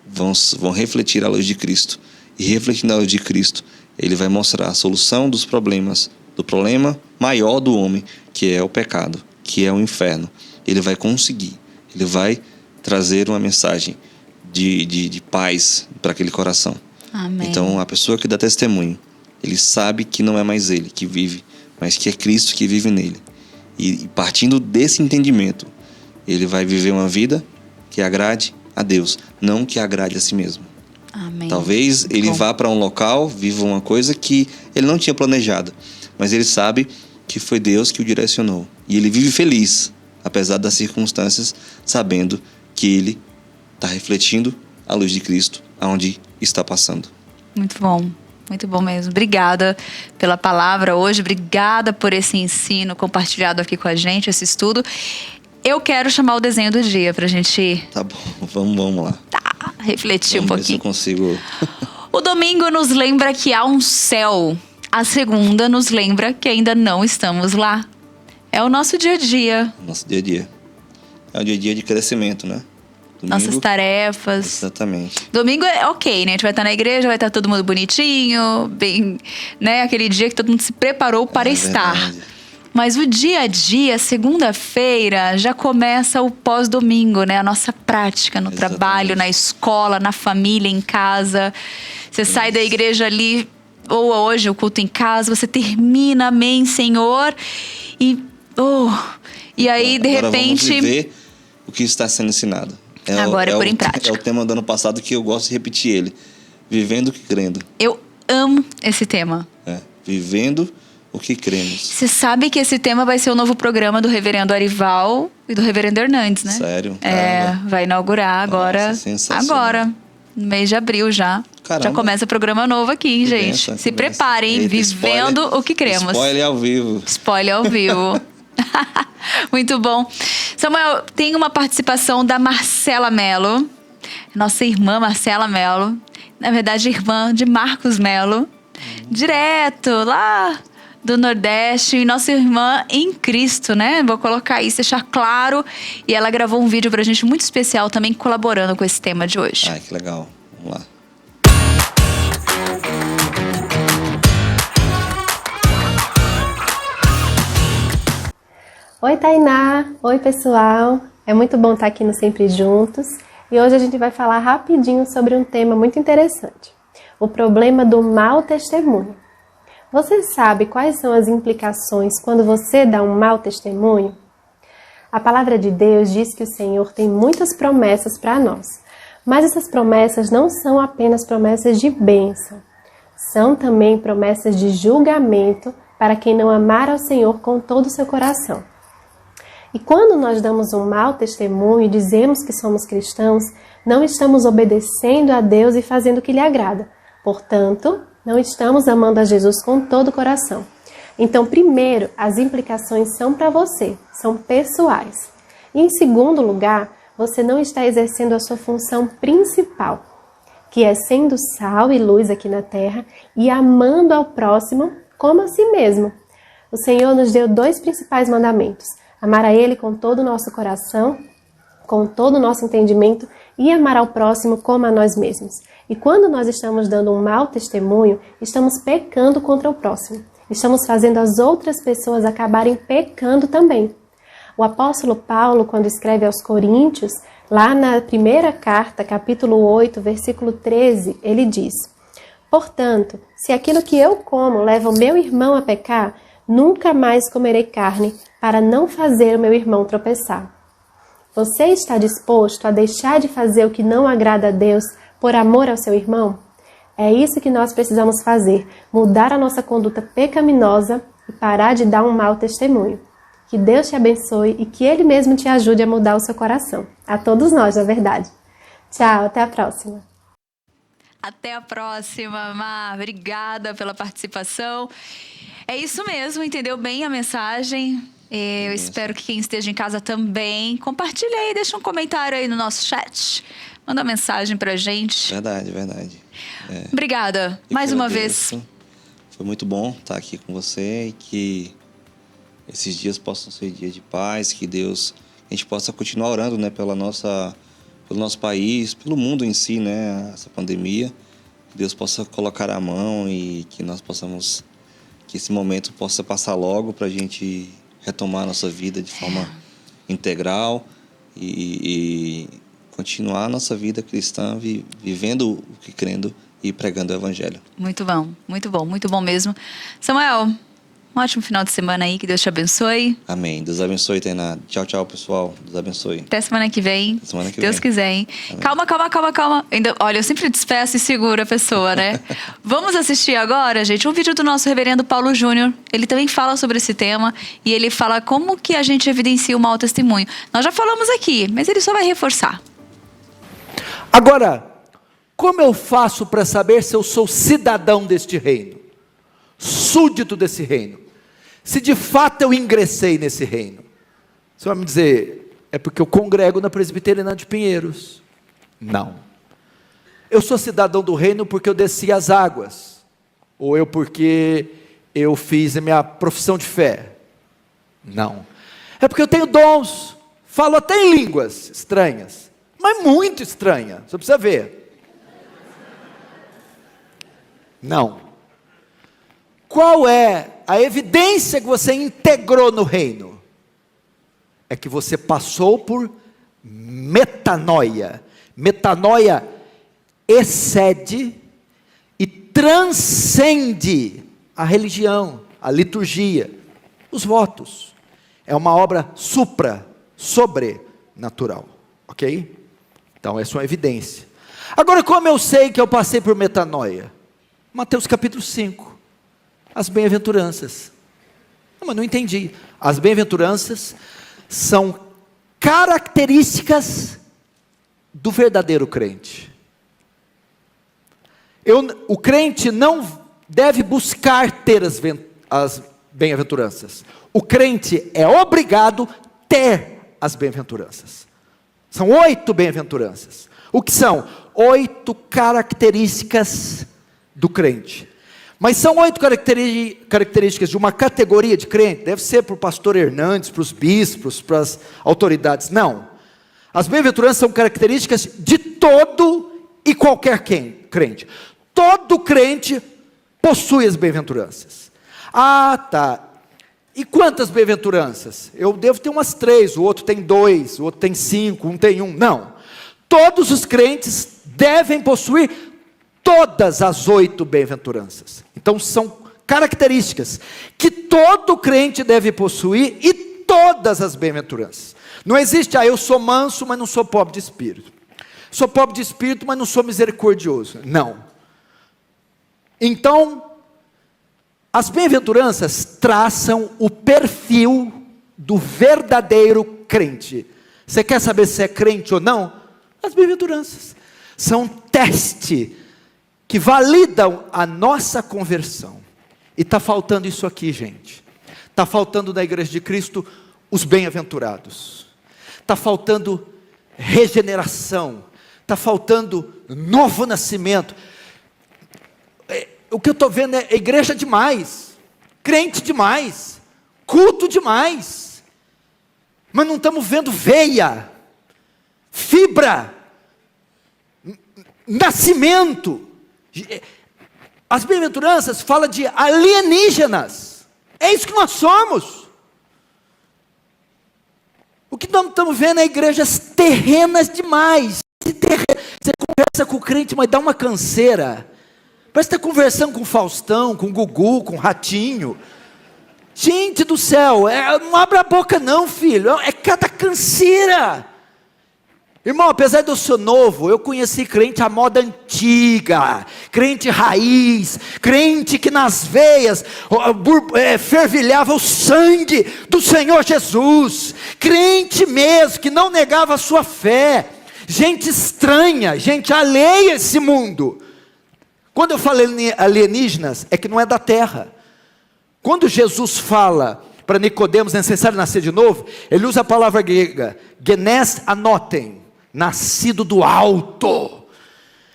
vão refletir a luz de Cristo. E refletindo a luz de Cristo, ele vai mostrar a solução dos problemas, do problema maior do homem, que é o pecado, que é o inferno. Ele vai conseguir. Ele vai trazer uma mensagem de paz para aquele coração. Amém. Então, a pessoa que dá testemunho, ele sabe que não é mais ele que vive, mas que é Cristo que vive nele. E partindo desse entendimento, ele vai viver uma vida que agrade a Deus, não que agrade a si mesmo. Amém. Talvez ele vá para um local, viva uma coisa que ele não tinha planejado, mas ele sabe que foi Deus que o direcionou. E ele vive feliz, apesar das circunstâncias, sabendo que ele está refletindo a luz de Cristo aonde está passando. Muito bom mesmo. Obrigada pela palavra hoje, obrigada por esse ensino compartilhado aqui com a gente, esse estudo. Eu quero chamar o desenho do dia pra gente... Tá bom, vamos lá. Refletir um pouquinho. Ver se eu consigo... O domingo nos lembra que há um céu. A segunda nos lembra que ainda não estamos lá. É o nosso dia a dia. Nosso dia a dia. É o dia a dia de crescimento, né? Domingo, nossas tarefas. Exatamente. Domingo é ok, né? A gente vai estar na igreja, vai estar todo mundo bonitinho, bem, né? Aquele dia que todo mundo se preparou para estar. Verdade. Mas o dia a dia, segunda-feira, já começa o pós-domingo, né? A nossa prática no trabalho, na escola, na família, em casa. Você sai da igreja ali, ou hoje o culto em casa, você termina, amém, Senhor. E aí, de repente... Vamos viver o que está sendo ensinado. Agora é pôr em prática. É o tema do ano passado que eu gosto de repetir ele. Vivendo que crendo. Eu amo esse tema. Vivendo o que cremos. Você sabe que esse tema vai ser o novo programa do reverendo Arival e do reverendo Hernandes, né? Sério? Vai inaugurar agora. Nossa, sensacional. Agora, no mês de abril já. Caramba. Já começa o programa novo aqui, hein, gente? Benção, Se que preparem, benção. Eita, vivendo spoiler, o que cremos. Spoiler ao vivo. Spoiler ao vivo. Muito bom. Samuel, tem uma participação da Marcela Mello, nossa irmã Marcela Mello, na verdade irmã de Marcos Mello, direto lá do Nordeste, e nossa irmã em Cristo, né? Vou colocar aí, deixar claro. E ela gravou um vídeo pra gente muito especial também, colaborando com esse tema de hoje. Ai, que legal. Vamos lá. Oi, Tainá! Oi, pessoal! É muito bom estar aqui no Sempre Juntos. E hoje a gente vai falar rapidinho sobre um tema muito interessante. O problema do mau testemunho. Você sabe quais são as implicações quando você dá um mau testemunho? A palavra de Deus diz que o Senhor tem muitas promessas para nós. Mas essas promessas não são apenas promessas de bênção. São também promessas de julgamento para quem não amar ao Senhor com todo o seu coração. E quando nós damos um mau testemunho e dizemos que somos cristãos, não estamos obedecendo a Deus e fazendo o que lhe agrada. Portanto, não estamos amando a Jesus com todo o coração. Então, primeiro, as implicações são para você, são pessoais. E em segundo lugar, você não está exercendo a sua função principal, que é sendo sal e luz aqui na terra e amando ao próximo como a si mesmo. O Senhor nos deu 2 principais mandamentos: amar a Ele com todo o nosso coração, com todo o nosso entendimento e amar ao próximo como a nós mesmos. E quando nós estamos dando um mau testemunho, estamos pecando contra o próximo. Estamos fazendo as outras pessoas acabarem pecando também. O apóstolo Paulo, quando escreve aos Coríntios, lá na primeira carta, capítulo 8, versículo 13, ele diz: portanto, se aquilo que eu como leva o meu irmão a pecar, nunca mais comerei carne, para não fazer o meu irmão tropeçar. Você está disposto a deixar de fazer o que não agrada a Deus por amor ao seu irmão? É isso que nós precisamos fazer, mudar a nossa conduta pecaminosa e parar de dar um mau testemunho. Que Deus te abençoe e que Ele mesmo te ajude a mudar o seu coração. A todos nós, na verdade. Tchau, até a próxima. Até a próxima, Mar. Obrigada pela participação. É isso mesmo, entendeu bem a mensagem? Eu espero que quem esteja em casa também compartilhe aí, deixa um comentário aí no nosso chat. Manda uma mensagem pra gente. Verdade. Obrigada, mais uma vez. Foi muito bom estar aqui com você e que esses dias possam ser dias de paz, que Deus, a gente possa continuar orando, né, pelo nosso país, pelo mundo em si, né, essa pandemia. Que Deus possa colocar a mão e que nós possamos, que esse momento possa passar logo para a gente retomar a nossa vida de forma integral e continuar a nossa vida cristã vivendo o que crendo e pregando o Evangelho. Muito bom mesmo. Samuel, um ótimo final de semana aí, que Deus te abençoe. Amém. Deus abençoe, Tainá. Tchau, pessoal. Deus abençoe. Até semana que vem. Semana que Deus vem. quiser, hein? Amém. Calma. Olha, eu sempre despeço e seguro a pessoa, né? Vamos assistir agora, gente, um vídeo do nosso reverendo Paulo Júnior. Ele também fala sobre esse tema e ele fala como que a gente evidencia o mau testemunho. Nós já falamos aqui, mas ele só vai reforçar. Agora, como eu faço para saber se eu sou cidadão deste reino? Súdito desse reino? Se de fato eu ingressei nesse reino? Você vai me dizer, é porque eu congrego na Presbiteriana de Pinheiros. Não. Eu sou cidadão do reino porque eu desci as águas. Ou porque eu fiz a minha profissão de fé. Não. É porque eu tenho dons. Falo até em línguas estranhas. Mas muito estranha. Você precisa ver. Não. Qual é a evidência que você integrou no reino? É que você passou por metanoia. Metanoia excede e transcende a religião, a liturgia, os votos. É uma obra sobrenatural, ok? Então essa é uma evidência. Agora, como eu sei que eu passei por metanoia? Mateus capítulo 5, as bem-aventuranças. Não, mas não entendi. As bem-aventuranças são características do verdadeiro crente. O crente não deve buscar ter as bem-aventuranças. O crente é obrigado a ter as bem-aventuranças. São 8 bem-aventuranças. O que são? 8 características do crente. Mas são 8 características de uma categoria de crente. Deve ser para o pastor Hernandes, para os bispos, para as autoridades. Não. As bem-aventuranças são características de todo e qualquer crente. Todo crente possui as bem-aventuranças. Ah, tá. E quantas bem-aventuranças? Eu devo ter umas 3, o outro tem 2, o outro tem 5, um tem 1. Não. Todos os crentes devem possuir todas as 8 bem-aventuranças. Então são características que todo crente deve possuir e todas as bem-aventuranças. Não existe, eu sou manso, mas não sou pobre de espírito. Sou pobre de espírito, mas não sou misericordioso. Não. Então, as bem-aventuranças traçam o perfil do verdadeiro crente. Você quer saber se é crente ou não? As bem-aventuranças são um teste que validam a nossa conversão. E está faltando isso aqui, gente. Está faltando na Igreja de Cristo os bem-aventurados. Está faltando regeneração. Está faltando novo nascimento. O que eu estou vendo é igreja demais, crente demais, culto demais, mas não estamos vendo veia, fibra, nascimento. As bem-aventuranças falam de alienígenas, é isso que nós somos. O que nós estamos vendo é igrejas terrenas demais. Você conversa com o crente, mas dá uma canseira. Parece que está conversando com o Faustão, com o Gugu, com o Ratinho. Gente do céu, não abre a boca não, filho, é cada canseira. Irmão, apesar de eu ser novo, eu conheci crente à moda antiga, crente raiz, crente que nas veias fervilhava o sangue do Senhor Jesus, crente mesmo, que não negava a sua fé, gente estranha, gente alheia a esse mundo. Quando eu falo alienígenas, é que não é da terra. Quando Jesus fala para Nicodemos, é necessário nascer de novo, ele usa a palavra grega, genes anoten, nascido do alto.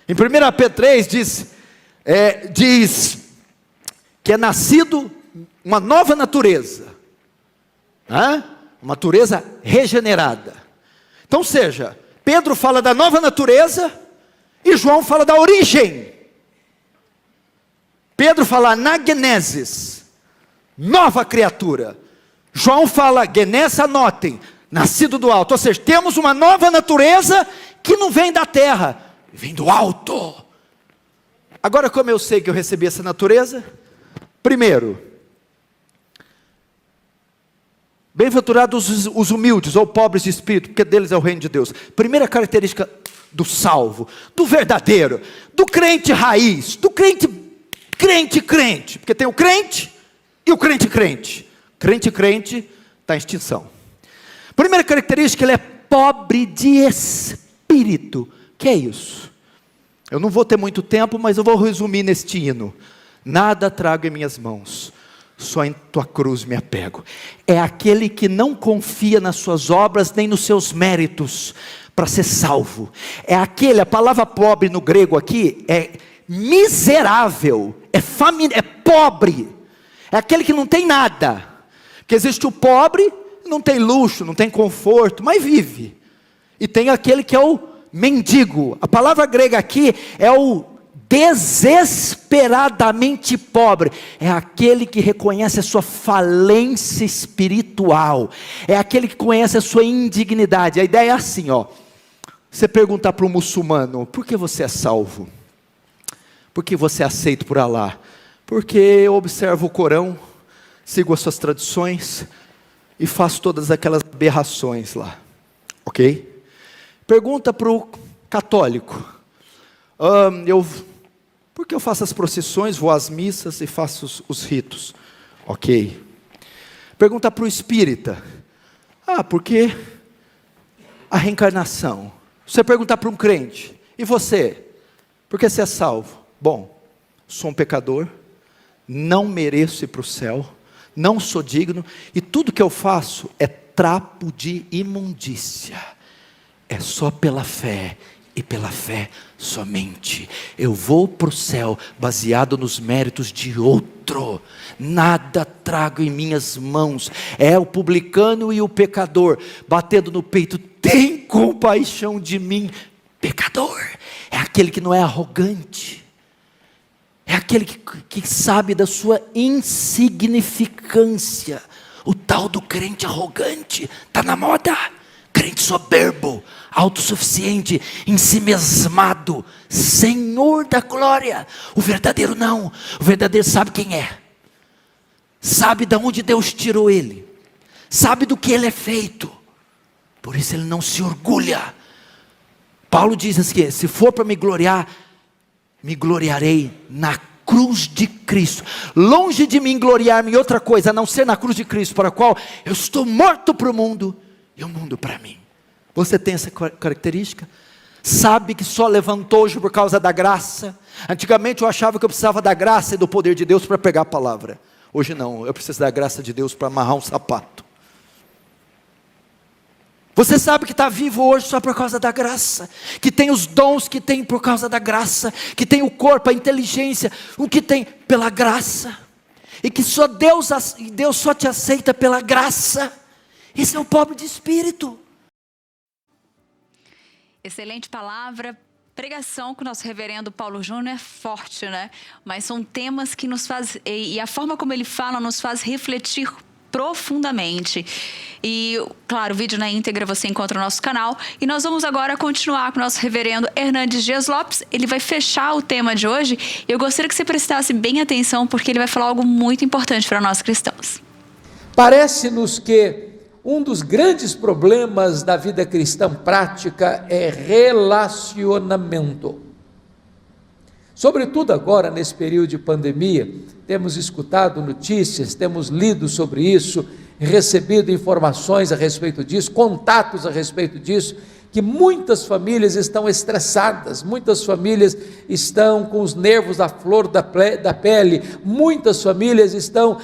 Em 1 Pedro 3 diz que é nascido uma nova natureza, uma natureza regenerada. Então, seja, Pedro fala da nova natureza e João fala da origem. Pedro fala anagenesis, nova criatura. João fala genes anotem, nascido do alto. Ou seja, temos uma nova natureza que não vem da terra, vem do alto. Agora, como eu sei que eu recebi essa natureza? Primeiro, bem-aventurados os humildes ou pobres de espírito, porque deles é o reino de Deus. Primeira característica do salvo, do verdadeiro, do crente raiz, do crente, porque tem o crente e o crente. Crente está em extinção. Primeira característica, ele é pobre de espírito. Que é isso? Eu não vou ter muito tempo, mas eu vou resumir neste hino. Nada trago em minhas mãos, só em tua cruz me apego. É aquele que não confia nas suas obras, nem nos seus méritos, para ser salvo. É aquele, a palavra pobre no grego aqui, é miserável, é pobre, é aquele que não tem nada, porque existe o pobre, não tem luxo, não tem conforto, mas vive, e tem aquele que é o mendigo. A palavra grega aqui é o desesperadamente pobre, é aquele que reconhece a sua falência espiritual, é aquele que conhece a sua indignidade. A ideia é assim, você perguntar para um muçulmano, por que você é salvo? Por que você é aceito por Alá? Porque eu observo o Corão, sigo as suas tradições e faço todas aquelas aberrações lá, ok? Pergunta para o católico, por que eu faço as procissões, vou às missas e faço os ritos? Ok. Pergunta para o espírita: por que a reencarnação? Você perguntar para um crente: e você? Por que você é salvo? Bom, sou um pecador, não mereço ir para o céu, não sou digno, e tudo que eu faço é trapo de imundícia. É só pela fé, e pela fé somente. Eu vou para o céu baseado nos méritos de outro. Nada trago em minhas mãos. É o publicano e o pecador batendo no peito: tem compaixão de mim, pecador. É aquele que não é arrogante. É aquele que sabe da sua insignificância. O tal do crente arrogante está na moda. Crente soberbo, autossuficiente, ensimesmado, Senhor da glória. O verdadeiro não. O verdadeiro sabe quem é. Sabe de onde Deus tirou ele. Sabe do que ele é feito. Por isso ele não se orgulha. Paulo diz assim: se for para me gloriar, me gloriarei na cruz de Cristo. Longe de mim gloriar-me em outra coisa, a não ser na cruz de Cristo, para a qual eu estou morto para o mundo, e o mundo para mim. Você tem essa característica? Sabe que só levantou hoje por causa da graça? Antigamente eu achava que eu precisava da graça e do poder de Deus para pegar a palavra. Hoje não, eu preciso da graça de Deus para amarrar um sapato. Você sabe que está vivo hoje só por causa da graça, que tem os dons que tem por causa da graça, que tem o corpo, a inteligência, o que tem pela graça, e que só Deus só te aceita pela graça. Esse é o pobre de espírito. Excelente palavra, pregação com o nosso reverendo Paulo Júnior é forte, né? Mas são temas que nos faz, e a forma como ele fala nos faz refletir profundamente. E, claro, o vídeo na íntegra você encontra no nosso canal. E nós vamos agora continuar com o nosso reverendo Hernandes Dias Lopes. Ele vai fechar o tema de hoje. E eu gostaria que você prestasse bem atenção, porque ele vai falar algo muito importante para nós cristãos. Parece-nos que um dos grandes problemas da vida cristã prática é relacionamento. Sobretudo agora, nesse período de pandemia, temos escutado notícias, temos lido sobre isso, recebido informações a respeito disso, contatos a respeito disso, que muitas famílias estão estressadas, muitas famílias estão com os nervos à flor da pele, muitas famílias estão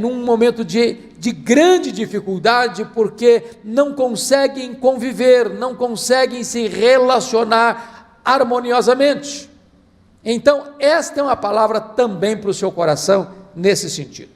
num momento de grande dificuldade, porque não conseguem conviver, não conseguem se relacionar harmoniosamente. Então, esta é uma palavra também para o seu coração, nesse sentido.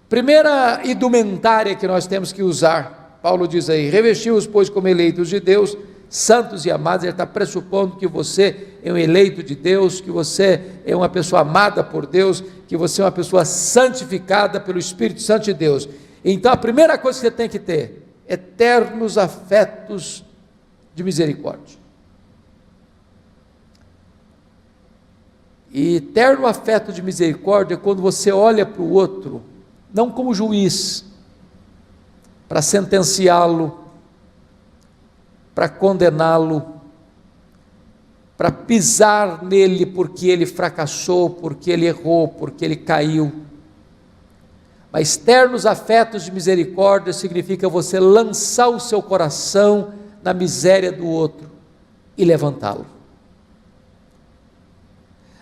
Primeira indumentária que nós temos que usar, Paulo diz aí: revesti-os, pois, como eleitos de Deus, santos e amados. Ele está pressupondo que você é um eleito de Deus, que você é uma pessoa amada por Deus, que você é uma pessoa santificada pelo Espírito Santo de Deus. Então, a primeira coisa que você tem que ter: eternos afetos de misericórdia. E eterno afeto de misericórdia é quando você olha para o outro, não como juiz, para sentenciá-lo, para condená-lo, para pisar nele porque ele fracassou, porque ele errou, porque ele caiu. Mas ternos afetos de misericórdia significa você lançar o seu coração na miséria do outro e levantá-lo.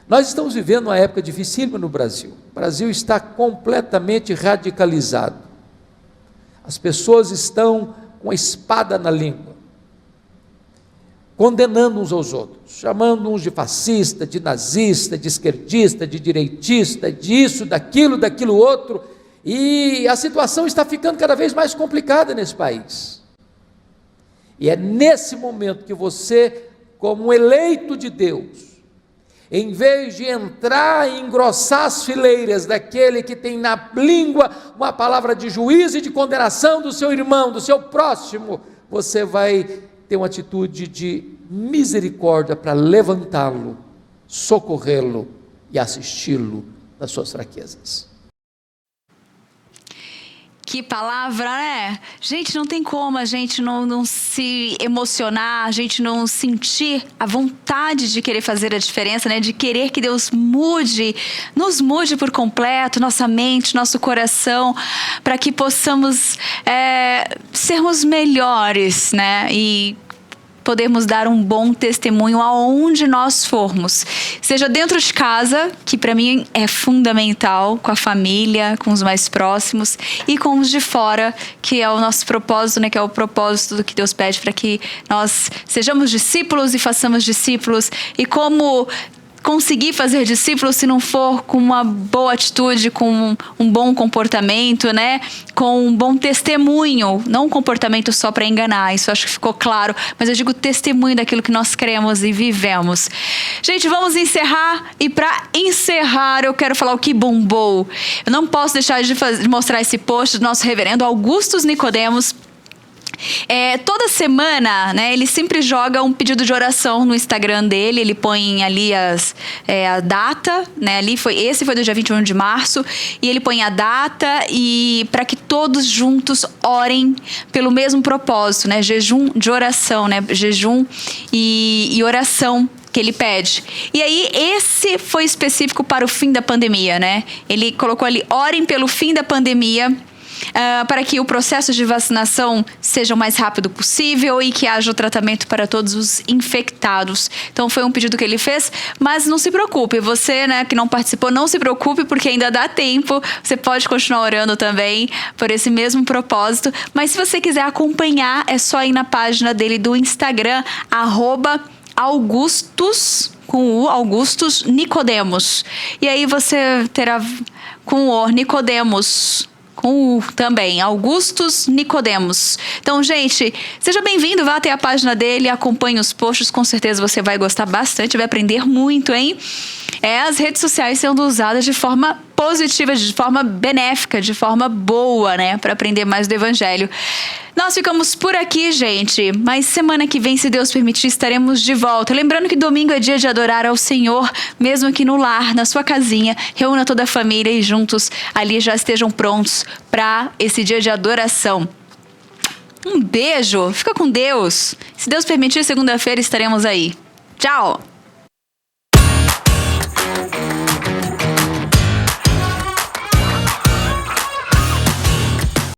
Nós estamos vivendo uma época dificílima no Brasil. O Brasil está completamente radicalizado. As pessoas estão com a espada na língua, condenando uns aos outros, chamando uns de fascista, de nazista, de esquerdista, de direitista, disso, daquilo outro, e a situação está ficando cada vez mais complicada nesse país. E é nesse momento que você, como um eleito de Deus, em vez de entrar e engrossar as fileiras daquele que tem na língua uma palavra de juízo e de condenação do seu irmão, do seu próximo, você vai ter uma atitude de misericórdia para levantá-lo, socorrê-lo e assisti-lo nas suas fraquezas. Que palavra, né? Gente, não tem como a gente não se emocionar, a gente não sentir a vontade de querer fazer a diferença, né? De querer que Deus nos mude por completo, nossa mente, nosso coração, para que possamos sermos melhores, né? E podemos dar um bom testemunho aonde nós formos. Seja dentro de casa, que para mim é fundamental, com a família, com os mais próximos, e com os de fora, que é o nosso propósito, né? Que é o propósito do que Deus pede para que nós sejamos discípulos e façamos discípulos. E como conseguir fazer discípulos se não for com uma boa atitude, com um bom comportamento, né? Com um bom testemunho, não um comportamento só para enganar, isso acho que ficou claro, mas eu digo testemunho daquilo que nós cremos e vivemos. Gente, vamos encerrar, e para encerrar eu quero falar o que bombou. Eu não posso deixar de mostrar esse post do nosso reverendo Augustus Nicodemos. Toda semana, né, ele sempre joga um pedido de oração no Instagram dele, ele põe ali a data, né, esse foi do dia 21 de março, e ele põe a data e para que todos juntos orem pelo mesmo propósito, né, jejum de oração, né, jejum e oração que ele pede. E aí, esse foi específico para o fim da pandemia, né? Ele colocou ali, orem pelo fim da pandemia, para que o processo de vacinação seja o mais rápido possível e que haja o tratamento para todos os infectados. Então foi um pedido que ele fez, mas não se preocupe, você, né, que não participou, não se preocupe, porque ainda dá tempo, você pode continuar orando também por esse mesmo propósito, mas se você quiser acompanhar, é só ir na página dele do Instagram, @Augustus, com o Augustus Nicodemos. E aí você terá com o Nicodemos, com o também, Augustus Nicodemos. Então, gente, seja bem-vindo, vá até a página dele, acompanhe os posts, com certeza você vai gostar bastante, vai aprender muito, hein? As redes sociais sendo usadas de forma positiva, de forma benéfica, de forma boa, né? Para aprender mais do Evangelho. Nós ficamos por aqui, gente, mas semana que vem, se Deus permitir, estaremos de volta. Lembrando que domingo é dia de adorar ao Senhor, mesmo que no lar, na sua casinha, reúna toda a família e juntos ali já estejam prontos para esse dia de adoração. Um beijo, fica com Deus. Se Deus permitir, segunda-feira estaremos aí. Tchau!